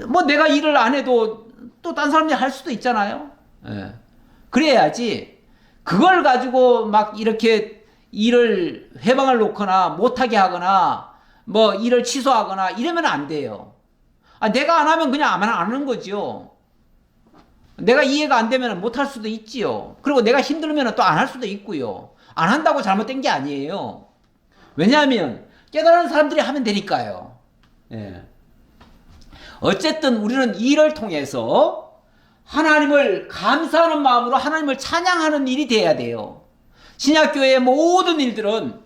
뭐 내가 일을 안 해도 또 딴 사람이 할 수도 있잖아요. 예. 그래야지 그걸 가지고 막 이렇게 일을 회방을 놓거나 못하게 하거나 뭐 일을 취소하거나 이러면 안 돼요. 내가 안 하면 그냥 안 하는 거죠. 내가 이해가 안 되면 못할 수도 있지요. 그리고 내가 힘들면 또 안 할 수도 있고요. 안 한다고 잘못된 게 아니에요. 왜냐하면 깨달은 사람들이 하면 되니까요. 예. 어쨌든 우리는 일을 통해서 하나님을 감사하는 마음으로 하나님을 찬양하는 일이 돼야 돼요. 신약교회의 모든 일들은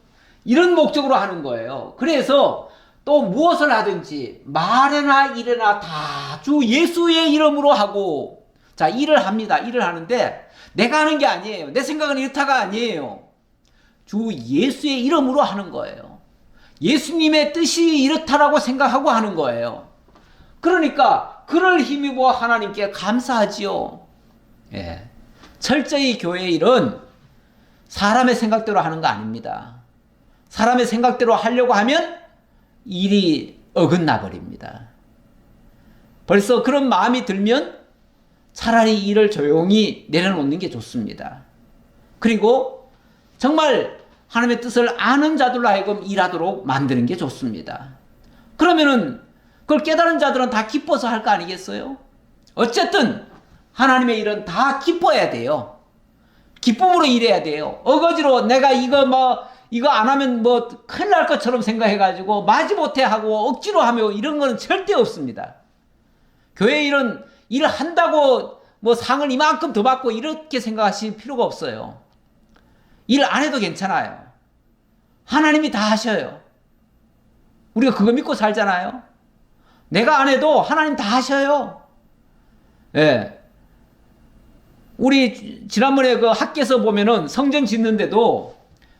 이런 목적으로 하는 거예요. 그래서 또 무엇을 하든지 말이나 일이나 다 주 예수의 이름으로 하고, 자, 일을 합니다. 일을 하는데 내가 하는 게 아니에요. 내 생각은 이렇다가 아니에요. 주 예수의 이름으로 하는 거예요. 예수님의 뜻이 이렇다라고 생각하고 하는 거예요. 그러니까 그를 힘입어 하나님께 감사하지요. 예. 철저히 교회 일은 사람의 생각대로 하는 거 아닙니다. 사람의 생각대로 하려고 하면 일이 어긋나 버립니다. 벌써 그런 마음이 들면 차라리 일을 조용히 내려놓는 게 좋습니다. 그리고 정말 하나님의 뜻을 아는 자들로 하여금 일하도록 만드는 게 좋습니다. 그러면은 그걸 깨달은 자들은 다 기뻐서 할 거 아니겠어요? 어쨌든 하나님의 일은 다 기뻐야 돼요. 기쁨으로 일해야 돼요. 어거지로 내가 이거 안 하면 뭐 큰일 날 것처럼 생각해가지고 마지못해 하고 억지로 하며 이런 거는 절대 없습니다. 교회 일은 일을 한다고 뭐 상을 이만큼 더 받고 이렇게 생각하실 필요가 없어요. 일 안 해도 괜찮아요. 하나님이 다 하셔요. 우리가 그거 믿고 살잖아요. 내가 안 해도 하나님 다 하셔요. 예. 우리 지난번에 그 학교에서 보면은 성전 짓는데도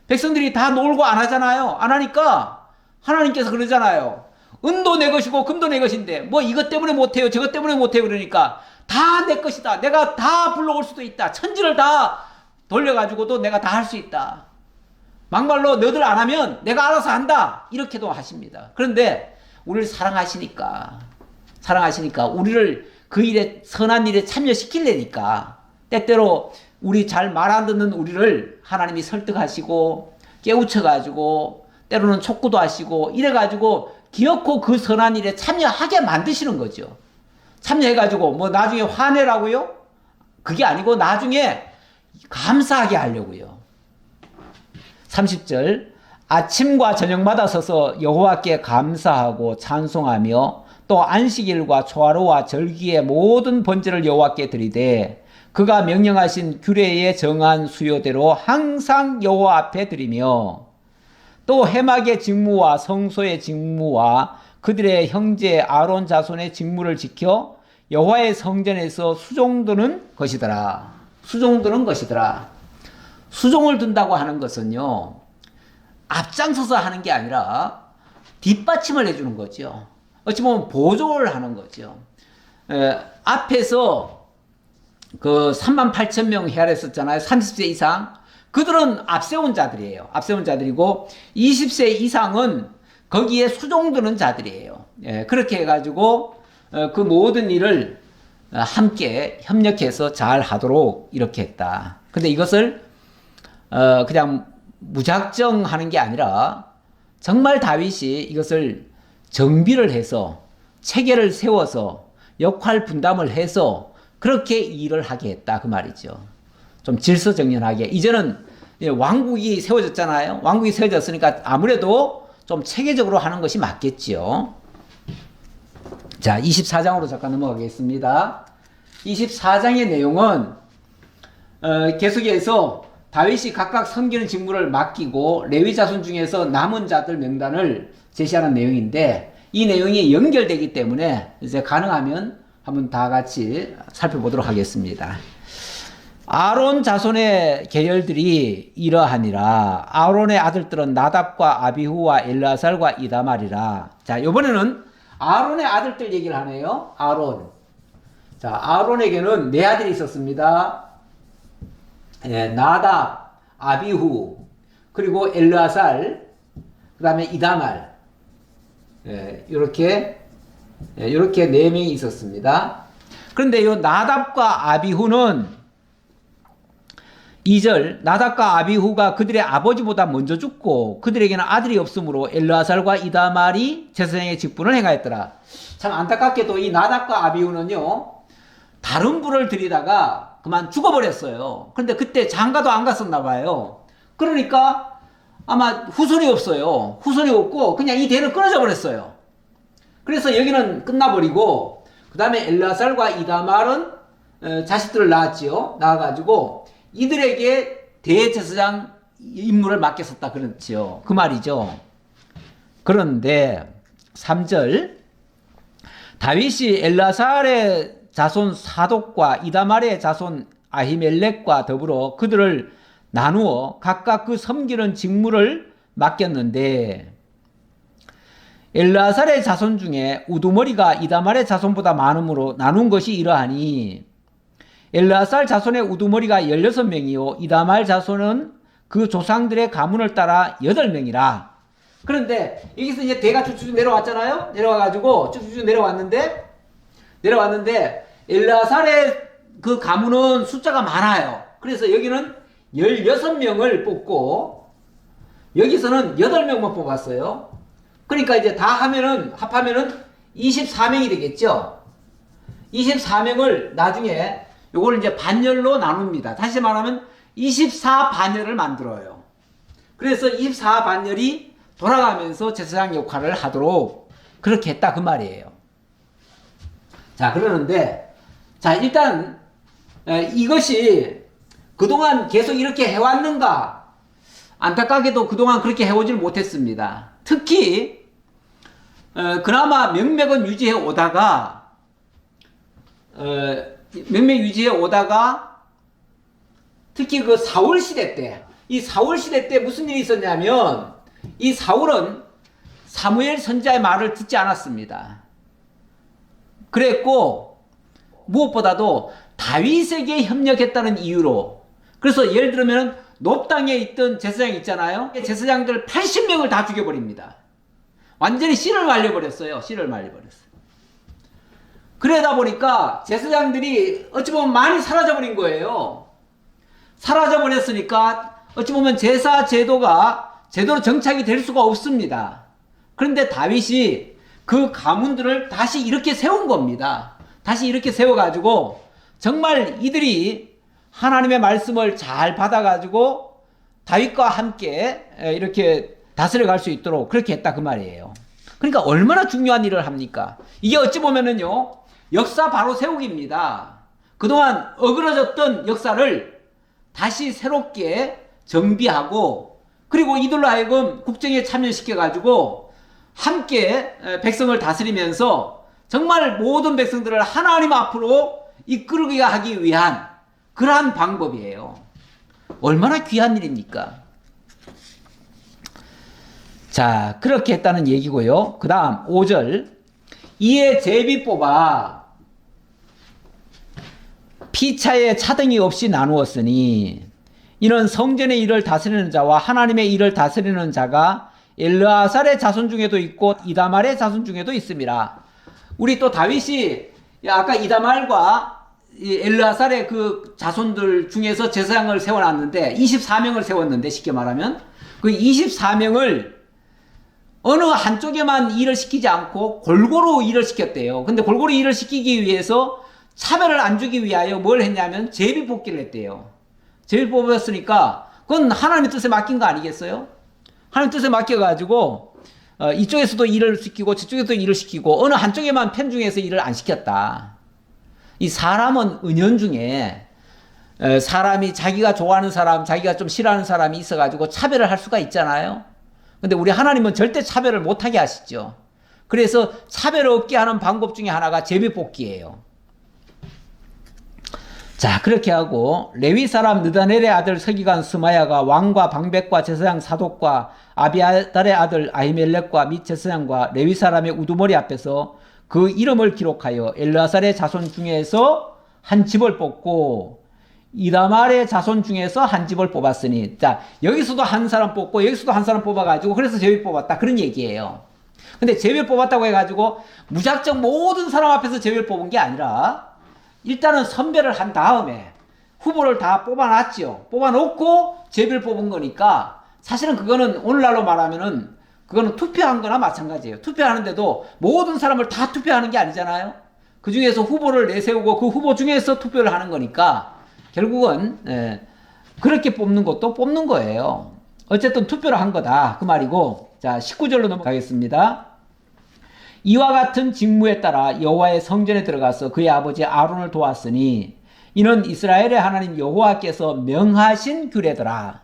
백성들이 다 놀고 안 하잖아요. 안 하니까 하나님께서 그러잖아요. 은도 내 것이고 금도 내 것인데 뭐 이것 때문에 못해요, 저것 때문에 못해요. 그러니까 다 내 것이다. 내가 다 불러올 수도 있다. 천지를 다 돌려가지고도 내가 다 할 수 있다. 막말로 너들 안 하면 내가 알아서 한다. 이렇게도 하십니다. 그런데 우리를 사랑하시니까 우리를 그 일에, 선한 일에 참여시키려니까 때때로 우리 잘 말 안 듣는 우리를 하나님이 설득하시고 깨우쳐가지고 때로는 촉구도 하시고 이래가지고 기어코 그 선한 일에 참여하게 만드시는 거죠. 참여해가지고 뭐 나중에 화내라고요? 그게 아니고 나중에 감사하게 하려고요. 30절, 아침과 저녁마다 서서 여호와께 감사하고 찬송하며 또 안식일과 초하루와 절기의 모든 번제를 여호와께 드리되 그가 명령하신 규례에 정한 수요대로 항상 여호와 앞에 드리며 또 해막의 직무와 성소의 직무와 그들의 형제 아론 자손의 직무를 지켜 여호와의 성전에서 수종드는 것이더라. 수종드는 것이더라. 수종을 둔다고 하는 것은요, 앞장서서 하는 게 아니라 뒷받침을 해주는 거죠. 어찌 보면 보조를 하는 거죠. 앞에서 그 38,000명 헤아렸었잖아요. 30세 이상. 그들은 앞세운 자들이에요. 앞세운 자들이고 20세 이상은 거기에 수종드는 자들이에요. 그렇게 해가지고 그 모든 일을 함께 협력해서 잘 하도록 이렇게 했다. 근데 이것을 그냥 무작정 하는 게 아니라 정말 다윗이 이것을 정비를 해서 체계를 세워서 역할 분담을 해서 그렇게 일을 하게 했다 그 말이죠. 좀 질서정연하게. 이제는 예, 왕국이 세워졌잖아요. 왕국이 세워졌으니까 아무래도 좀 체계적으로 하는 것이 맞겠지요. 자, 24장으로 잠깐 넘어가겠습니다. 24장의 내용은 계속해서 다윗이 각각 섬기는 직무를 맡기고 레위 자손 중에서 남은 자들 명단을 제시하는 내용인데, 이 내용이 연결되기 때문에 이제 가능하면 한번 다 같이 살펴보도록 하겠습니다. 아론 자손의 계열들이 이러하니라. 아론의 아들들은 나답과 아비후와 엘르아살과 이다말이라. 자, 이번에는 아론의 아들들 얘기를 하네요. 아론. 자, 아론에게는 네 아들이 있었습니다. 예, 나답, 아비후, 그리고 엘르아살, 그 다음에 이다말. 예, 이렇게 네 명이 있었습니다. 그런데 이 나답과 아비후는 2절, 나답과 아비후가 그들의 아버지보다 먼저 죽고 그들에게는 아들이 없으므로 엘르아살과 이다말이 제사장의 직분을 행하였더라. 참 안타깝게도 이 나답과 아비후는요, 다른 불을 들이다가 그만 죽어버렸어요. 그런데 그때 장가도 안 갔었나 봐요. 그러니까 아마 후손이 없어요. 후손이 없고 그냥 이 대는 끊어져 버렸어요. 그래서 여기는 끝나버리고, 그 다음에 엘르아살과 이다말은 자식들을 낳았지요. 낳아가지고 이들에게 대제사장 임무를 맡겼었다 그렇지요. 그 말이죠. 그런데 3절, 다윗이 엘르아살의 자손 사독과 이다말의 자손 아히멜렉과 더불어 그들을 나누어 각각 그 섬기는 직무를 맡겼는데, 엘르아살의 자손 중에 우두머리가 이다말의 자손보다 많으므로 나눈 것이 이러하니, 엘르아살 자손의 우두머리가 16명이요 이다말 자손은 그 조상들의 가문을 따라 8명이라. 그런데 여기서 이제 대가 쭉쭉 내려왔잖아요. 내려와가지고 쭉쭉 내려왔는데 엘르아살의 그 가문은 숫자가 많아요. 그래서 여기는 16명을 뽑고 여기서는 8명만 뽑았어요. 그러니까 이제 다 합하면은 24명이 되겠죠. 24명을 나중에 요걸 이제 반열로 나눕니다. 다시 말하면 24반열을 만들어요. 그래서 24반열이 돌아가면서 제사장 역할을 하도록 그렇게 했다 그 말이에요. 자, 그러는데, 자, 일단 이것이 그동안 계속 이렇게 해왔는가? 안타깝게도 그동안 그렇게 해오질 못했습니다. 특히 그나마 명맥은 유지해 오다가 특히 그 사울 시대 때, 이 사울 시대 때 무슨 일이 있었냐면, 이 사울은 사무엘 선지자의 말을 듣지 않았습니다. 그랬고 무엇보다도 다윗에게 협력했다는 이유로, 그래서 예를 들면 높당에 있던 제사장 있잖아요. 제사장들 80명을 다 죽여버립니다. 완전히 씨를 말려버렸어요. 그러다 보니까 제사장들이 어찌 보면 많이 사라져버린 거예요. 사라져버렸으니까 어찌 보면 제사 제도가 제대로 정착이 될 수가 없습니다. 그런데 다윗이 그 가문들을 다시 이렇게 세운 겁니다. 다시 이렇게 세워가지고 정말 이들이 하나님의 말씀을 잘 받아가지고 다윗과 함께 이렇게 다스려갈 수 있도록 그렇게 했다 그 말이에요. 그러니까 얼마나 중요한 일을 합니까? 이게 어찌 보면은요, 역사 바로 세우기입니다. 그동안 어그러졌던 역사를 다시 새롭게 정비하고, 그리고 이들로 하여금 국정에 참여시켜가지고 함께 백성을 다스리면서 정말 모든 백성들을 하나님 앞으로 이끌게 하기 위한 그러한 방법이에요. 얼마나 귀한 일입니까? 자, 그렇게 했다는 얘기고요. 그 다음 5절, 이에 제비 뽑아 피차에 차등이 없이 나누었으니 이는 성전의 일을 다스리는 자와 하나님의 일을 다스리는 자가 엘르아살의 자손 중에도 있고 이다말의 자손 중에도 있습니다. 우리 또 다윗이 아까 이다말과 엘르아살의 그 자손들 중에서 제사장을 세워놨는데 24명을 세웠는데, 쉽게 말하면 그 24명을 어느 한쪽에만 일을 시키지 않고 골고루 일을 시켰대요. 근데 골고루 일을 시키기 위해서 차별을 안 주기 위하여 뭘 했냐면 제비 뽑기를 했대요. 제비 뽑았으니까 그건 하나님의 뜻에 맡긴 거 아니겠어요? 하나님 뜻에 맡겨가지고 이쪽에서도 일을 시키고 저쪽에서도 일을 시키고 어느 한쪽에만 편중해서 일을 안 시켰다. 이 사람은 은연중에 사람이 자기가 좋아하는 사람, 자기가 좀 싫어하는 사람이 있어가지고 차별을 할 수가 있잖아요. 근데 우리 하나님은 절대 차별을 못하게 하시죠. 그래서 차별 없게 하는 방법 중에 하나가 제비뽑기예요. 자, 그렇게 하고 레위 사람 느다넬의 아들 서기관 스마야가 왕과 방백과 제사장 사독과 아비아달의 아들 아히멜렉과 및 제사장과 레위 사람의 우두머리 앞에서 그 이름을 기록하여 엘르아살의 자손 중에서 한 집을 뽑고 이다말의 자손 중에서 한 집을 뽑았으니, 자, 여기서도 한 사람 뽑고 여기서도 한 사람 뽑아가지고 그래서 제비 뽑았다, 그런 얘기예요. 근데 제비를 뽑았다고 해가지고 무작정 모든 사람 앞에서 제비를 뽑은 게 아니라 일단은 선별을 한 다음에 후보를 다 뽑아놨죠. 뽑아놓고 제비를 뽑은 거니까 사실은 그거는 오늘날로 말하면은 그거는 투표한 거나 마찬가지예요. 투표하는데도 모든 사람을 다 투표하는 게 아니잖아요. 그 중에서 후보를 내세우고 그 후보 중에서 투표를 하는 거니까 결국은 그렇게 뽑는 것도 뽑는 거예요. 어쨌든 투표를 한 거다, 그 말이고. 자, 19절로 넘어가겠습니다. 이와 같은 직무에 따라 여호와의 성전에 들어가서 그의 아버지 아론을 도왔으니 이는 이스라엘의 하나님 여호와께서 명하신 규례더라.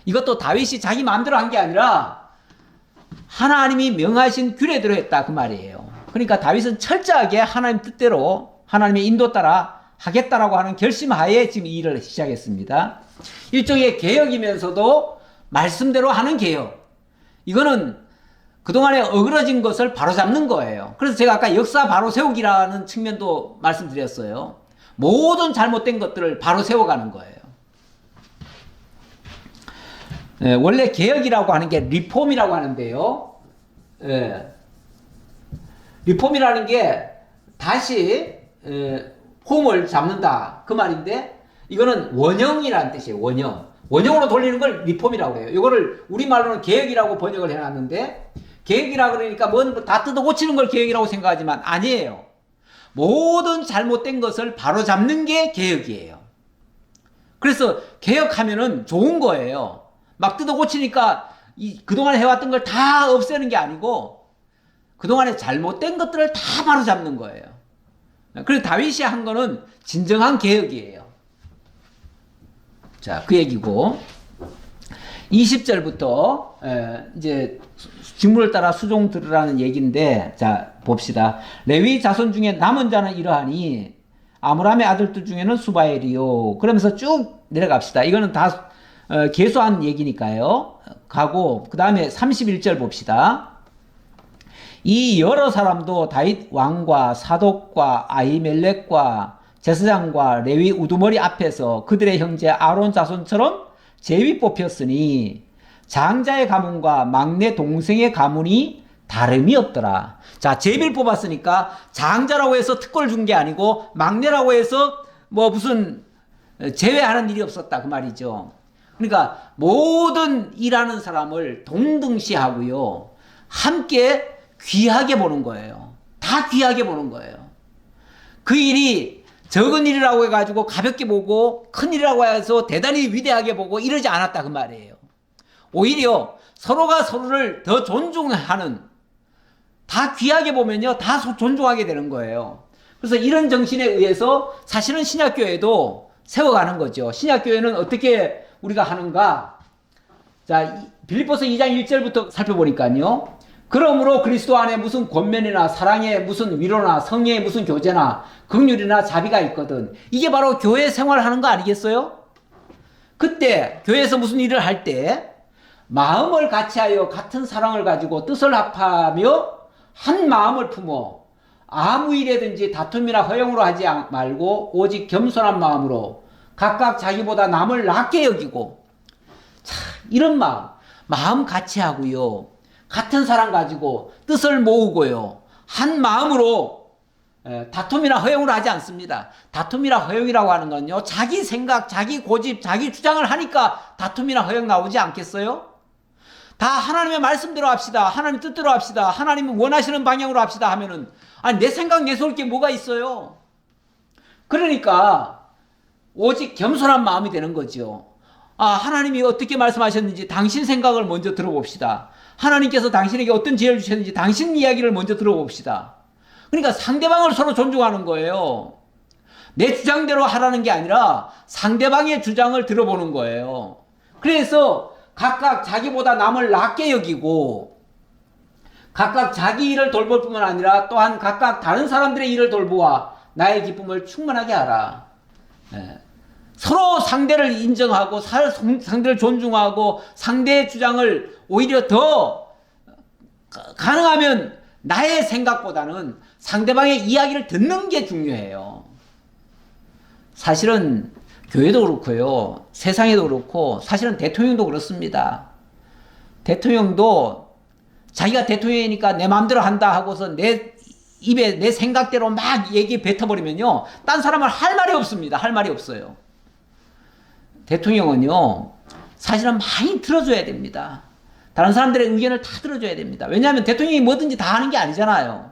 이것도 다윗이 자기 마음대로 한 게 아니라 하나님이 명하신 규례대로 했다, 그 말이에요. 그러니까 다윗은 철저하게 하나님 뜻대로 하나님의 인도 따라 하겠다라고 하는 결심하에 지금 이 일을 시작했습니다. 일종의 개혁이면서도 말씀대로 하는 개혁. 이거는 그동안에 어그러진 것을 바로잡는 거예요. 그래서 제가 아까 역사 바로 세우기라는 측면도 말씀드렸어요. 모든 잘못된 것들을 바로 세워가는 거예요. 원래 개혁이라고 하는 게 리폼이라고 하는데요. 리폼이라는 게 다시 폼을 잡는다, 그 말인데 이거는 원형이라는 뜻이에요. 원형. 원형으로 돌리는 걸 리폼이라고 해요. 이거를 우리말로는 개혁이라고 번역을 해놨는데, 개혁이라 그러니까 뭔 다 뜯어 고치는 걸 개혁이라고 생각하지만 아니에요. 모든 잘못된 것을 바로잡는 게 개혁이에요. 그래서 개혁하면은 좋은 거예요. 막 뜯어 고치니까 그동안 해왔던 걸 다 없애는 게 아니고 그동안에 잘못된 것들을 다 바로잡는 거예요. 그래서 다윗이 한 거는 진정한 개혁이에요. 자, 그 얘기고 20절부터 이제 직무를 따라 수종 들으라는 얘기인데, 자, 봅시다. 레위 자손 중에 남은 자는 이러하니 아므람의 아들들 중에는 수바엘이요. 그러면서 쭉 내려갑시다. 이거는 다 계수한 얘기니까요. 가고 그 다음에 31절 봅시다. 이 여러 사람도 다윗 왕과 사독과 아히멜렉과 제사장과 레위 우두머리 앞에서 그들의 형제 아론 자손처럼 제비 뽑혔으니 장자의 가문과 막내 동생의 가문이 다름이 없더라. 자, 제비를 뽑았으니까 장자라고 해서 특권을 준 게 아니고 막내라고 해서 뭐 무슨 제외하는 일이 없었다, 그 말이죠. 그러니까 모든 일하는 사람을 동등시하고요, 함께 귀하게 보는 거예요. 다 귀하게 보는 거예요. 그 일이 적은 일이라고 해가지고 가볍게 보고 큰 일이라고 해서 대단히 위대하게 보고 이러지 않았다, 그 말이에요. 오히려 서로가 서로를 더 존중하는, 다 귀하게 보면요 다 존중하게 되는 거예요. 그래서 이런 정신에 의해서 사실은 신약교회도 세워가는 거죠. 신약교회는 어떻게 우리가 하는가? 자, 빌립보서 2장 1절부터 살펴보니까요, 그러므로 그리스도 안에 무슨 권면이나 사랑에 무슨 위로나 성령의 무슨 교제나 긍휼이나 자비가 있거든. 이게 바로 교회 생활하는 거 아니겠어요? 그때 교회에서 무슨 일을 할 때 마음을 같이하여 같은 사랑을 가지고 뜻을 합하며 한 마음을 품어 아무 일에든지 다툼이나 허용으로 하지 말고 오직 겸손한 마음으로 각각 자기보다 남을 낮게 여기고, 자, 이런 마음 같이 하고요, 같은 사랑 가지고 뜻을 모으고요, 한 마음으로 다툼이나 허용을 하지 않습니다. 다툼이나 허용이라고 하는 건요, 자기 생각, 자기 고집, 자기 주장을 하니까 다툼이나 허용 나오지 않겠어요? 다 하나님의 말씀대로 합시다, 하나님 뜻대로 합시다, 하나님 원하시는 방향으로 합시다 하면은, 아니, 내 생각 내세울 게 뭐가 있어요? 그러니까 오직 겸손한 마음이 되는 거죠. 하나님이 어떻게 말씀하셨는지 당신 생각을 먼저 들어봅시다. 하나님께서 당신에게 어떤 지혜를 주셨는지 당신 이야기를 먼저 들어봅시다. 그러니까 상대방을 서로 존중하는 거예요. 내 주장대로 하라는 게 아니라 상대방의 주장을 들어보는 거예요. 그래서 각각 자기보다 남을 낮게 여기고 각각 자기 일을 돌볼 뿐만 아니라 또한 각각 다른 사람들의 일을 돌보아 나의 기쁨을 충만하게 하라. 서로 상대를 인정하고 상대를 존중하고 상대의 주장을 오히려 더 가능하면 나의 생각보다는 상대방의 이야기를 듣는 게 중요해요. 사실은 교회도 그렇고요. 세상에도 그렇고 사실은 대통령도 그렇습니다. 대통령도 자기가 대통령이니까 내 마음대로 한다 하고서 내 입에 내 생각대로 막 얘기 뱉어버리면요. 딴 사람은 할 말이 없습니다. 할 말이 없어요. 대통령은요. 사실은 많이 들어줘야 됩니다. 다른 사람들의 의견을 다 들어줘야 됩니다. 왜냐하면 대통령이 뭐든지 다 하는 게 아니잖아요.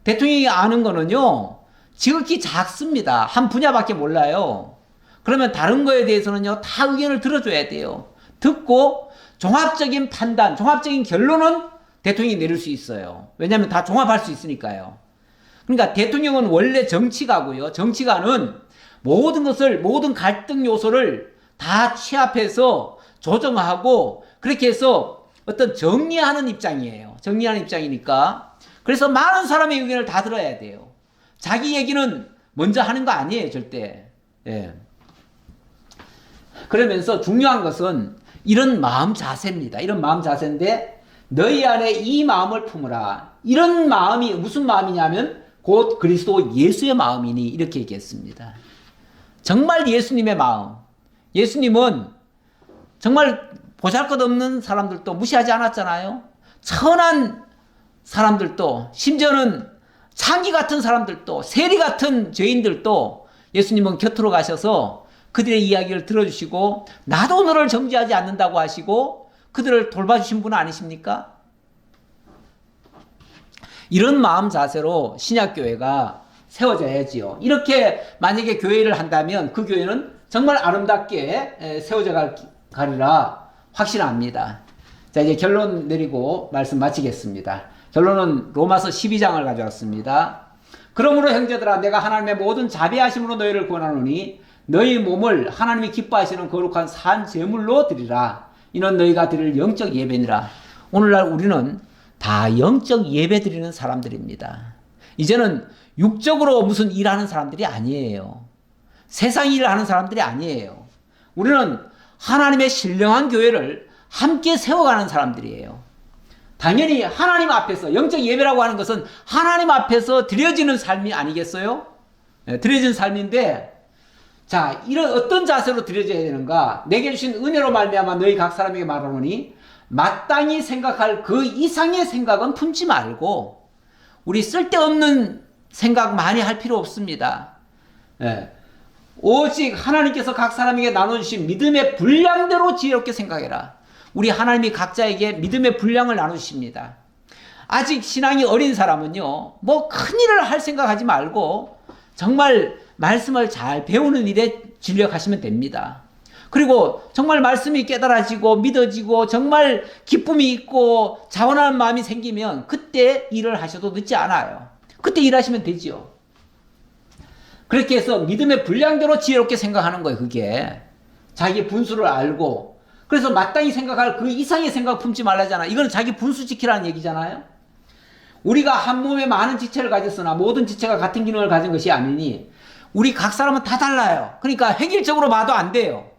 대통령이 아는 거는요. 지극히 작습니다. 한 분야밖에 몰라요. 그러면 다른 거에 대해서는요. 다 의견을 들어줘야 돼요. 듣고 종합적인 판단, 종합적인 결론은 대통령이 내릴 수 있어요. 왜냐하면 다 종합할 수 있으니까요. 그러니까 대통령은 원래 정치가고요. 정치가는 모든 것을, 모든 갈등 요소를 다 취합해서 조정하고 그렇게 해서 어떤 정리하는 입장이에요. 정리하는 입장이니까. 그래서 많은 사람의 의견을 다 들어야 돼요. 자기 얘기는 먼저 하는 거 아니에요, 절대. 예. 그러면서 중요한 것은 이런 마음 자세입니다. 이런 마음 자세인데 너희 안에 이 마음을 품으라. 이런 마음이 무슨 마음이냐면 곧 그리스도 예수의 마음이니 이렇게 얘기했습니다. 정말 예수님의 마음. 예수님은 정말 보잘것없는 사람들도 무시하지 않았잖아요. 천한 사람들도 심지어는 창기 같은 사람들도 세리 같은 죄인들도 예수님은 곁으로 가셔서 그들의 이야기를 들어주시고 나도 너를 정죄하지 않는다고 하시고 그들을 돌봐주신 분 아니십니까? 이런 마음 자세로 신약교회가 세워져야지요. 이렇게 만약에 교회를 한다면 그 교회는 정말 아름답게 세워져 가리라 확신합니다. 자, 이제 결론 내리고 말씀 마치겠습니다. 결론은 로마서 12장을 가져왔습니다. 그러므로 형제들아 내가 하나님의 모든 자비하심으로 너희를 권하노니 너희 몸을 하나님이 기뻐하시는 거룩한 산 제물로 드리라. 이는 너희가 드릴 영적 예배니라. 오늘날 우리는 다 영적 예배 드리는 사람들입니다. 이제는 육적으로 무슨 일하는 사람들이 아니에요. 세상 일을 하는 사람들이 아니에요. 우리는 하나님의 신령한 교회를 함께 세워가는 사람들이에요. 당연히 하나님 앞에서 영적 예배라고 하는 것은 하나님 앞에서 드려지는 삶이 아니겠어요? 네, 드려지는 삶인데 자, 이런 어떤 자세로 드려져야 되는가? 내게 주신 은혜로 말미암아 너희 각 사람에게 말하노니 마땅히 생각할 그 이상의 생각은 품지 말고 우리 쓸데없는 생각 많이 할 필요 없습니다. 네. 오직 하나님께서 각 사람에게 나눠주신 믿음의 분량대로 지혜롭게 생각해라. 우리 하나님이 각자에게 믿음의 분량을 나누십니다. 아직 신앙이 어린 사람은요, 뭐 큰일을 할 생각하지 말고 정말 말씀을 잘 배우는 일에 진력하시면 됩니다. 그리고 정말 말씀이 깨달아지고 믿어지고 정말 기쁨이 있고 자원하는 마음이 생기면 그때 일을 하셔도 늦지 않아요. 그때 일하시면 되죠. 그렇게 해서 믿음의 분량대로 지혜롭게 생각하는 거예요. 그게 자기 분수를 알고 그래서 마땅히 생각할 그 이상의 생각 품지 말라잖아. 이건 자기 분수 지키라는 얘기잖아요. 우리가 한 몸에 많은 지체를 가졌으나 모든 지체가 같은 기능을 가진 것이 아니니 우리 각 사람은 다 달라요. 그러니까 획일적으로 봐도 안 돼요.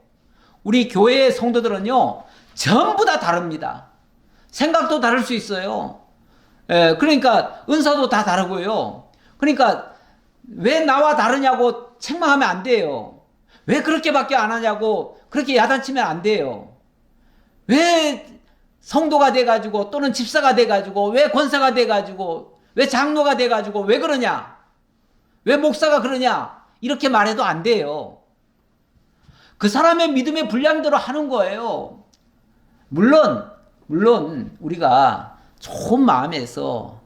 우리 교회의 성도들은요 전부 다 다릅니다. 생각도 다를 수 있어요. 그러니까 은사도 다 다르고요. 그러니까 왜 나와 다르냐고 책망하면 안 돼요. 왜 그렇게밖에 안 하냐고 그렇게 야단치면 안 돼요. 왜 성도가 돼가지고 또는 집사가 돼가지고 왜 권사가 돼가지고 왜 장로가 돼가지고 왜 그러냐? 왜 목사가 그러냐? 이렇게 말해도 안 돼요. 그 사람의 믿음의 분량대로 하는 거예요. 물론 우리가 좋은 마음에서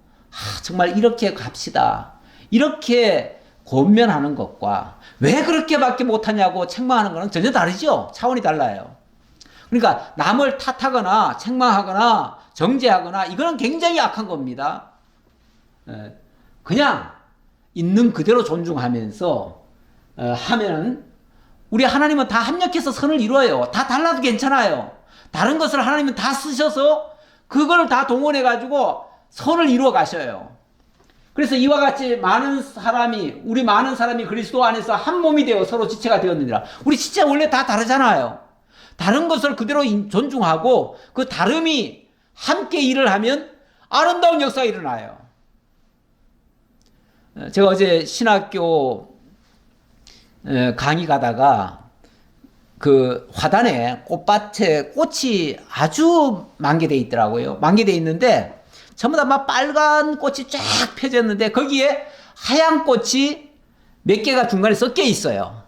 정말 이렇게 갑시다. 이렇게 권면하는 것과 왜 그렇게밖에 못하냐고 책망하는 거는 전혀 다르죠. 차원이 달라요. 그러니까 남을 탓하거나 책망하거나 정죄하거나 이거는 굉장히 악한 겁니다. 그냥 있는 그대로 존중하면서 하면 우리 하나님은 다 합력해서 선을 이루어요. 다 달라도 괜찮아요. 다른 것을 하나님은 다 쓰셔서 그걸 다 동원해 가지고 선을 이루어 가셔요. 그래서 이와 같이 우리 많은 사람이 그리스도 안에서 한 몸이 되어 서로 지체가 되었느니라. 우리 지체 원래 다 다르잖아요. 다른 것을 그대로 존중하고 그 다름이 함께 일을 하면 아름다운 역사가 일어나요. 제가 어제 신학교 강의 가다가 그 화단에 꽃밭에 꽃이 아주 만개되어 있더라고요. 만개되어 있는데 전부 다 막 빨간 꽃이 쫙 펴졌는데 거기에 하얀 꽃이 몇 개가 중간에 섞여 있어요.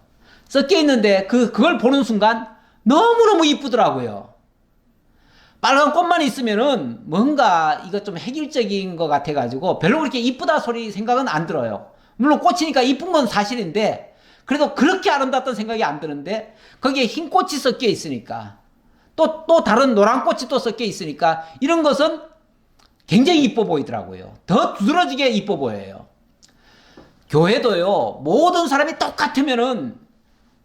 섞여 있는데 그걸 보는 순간 너무너무 이쁘더라고요. 빨간 꽃만 있으면은 뭔가 이거 좀 획일적인 것 같아가지고 별로 그렇게 이쁘다 소리 생각은 안 들어요. 물론 꽃이니까 이쁜 건 사실인데 그래도 그렇게 아름답다는 생각이 안 드는데 거기에 흰 꽃이 섞여 있으니까 또 다른 노란 꽃이 또 섞여 있으니까 이런 것은 굉장히 이뻐 보이더라고요. 더 두드러지게 이뻐 보여요. 교회도요, 모든 사람이 똑같으면은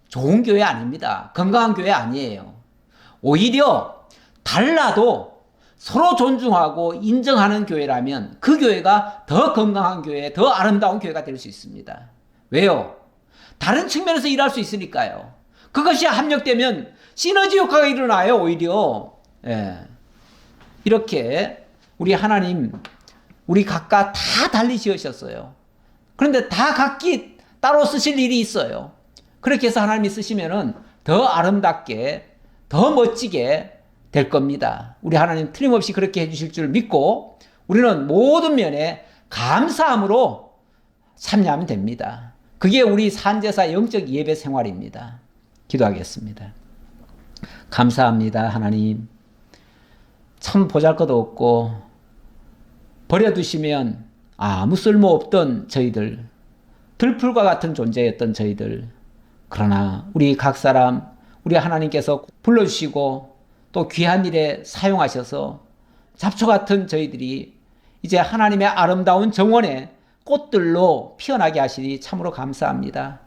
좋은 교회 아닙니다. 건강한 교회 아니에요. 오히려 달라도 서로 존중하고 인정하는 교회라면 그 교회가 더 건강한 교회, 더 아름다운 교회가 될 수 있습니다. 왜요? 다른 측면에서 일할 수 있으니까요. 그것이 합력되면 시너지 효과가 일어나요, 오히려. 이렇게 우리 하나님, 우리 각각 다 달리 지으셨어요. 그런데 다 각기 따로 쓰실 일이 있어요. 그렇게 해서 하나님이 쓰시면은 더 아름답게, 더 멋지게 될 겁니다. 우리 하나님 틀림없이 그렇게 해주실 줄 믿고 우리는 모든 면에 감사함으로 참여하면 됩니다. 그게 우리 산제사 영적 예배 생활입니다. 기도하겠습니다. 감사합니다, 하나님. 참 보잘것없고 버려두시면 아무 쓸모없던 저희들, 들풀과 같은 존재였던 저희들, 그러나 우리 각 사람, 우리 하나님께서 불러주시고 또 귀한 일에 사용하셔서 잡초 같은 저희들이 이제 하나님의 아름다운 정원에 꽃들로 피어나게 하시니 참으로 감사합니다.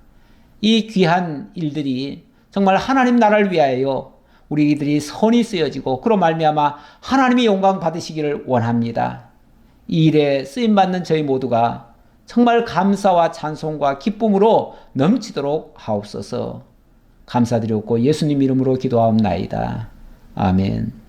이 귀한 일들이 정말 하나님 나라를 위하여 우리들이 선이 쓰여지고 그로 말미암아 하나님이 영광 받으시기를 원합니다. 이 일에 쓰임받는 저희 모두가 정말 감사와 찬송과 기쁨으로 넘치도록 하옵소서. 감사드렸고 예수님 이름으로 기도하옵나이다. 아멘.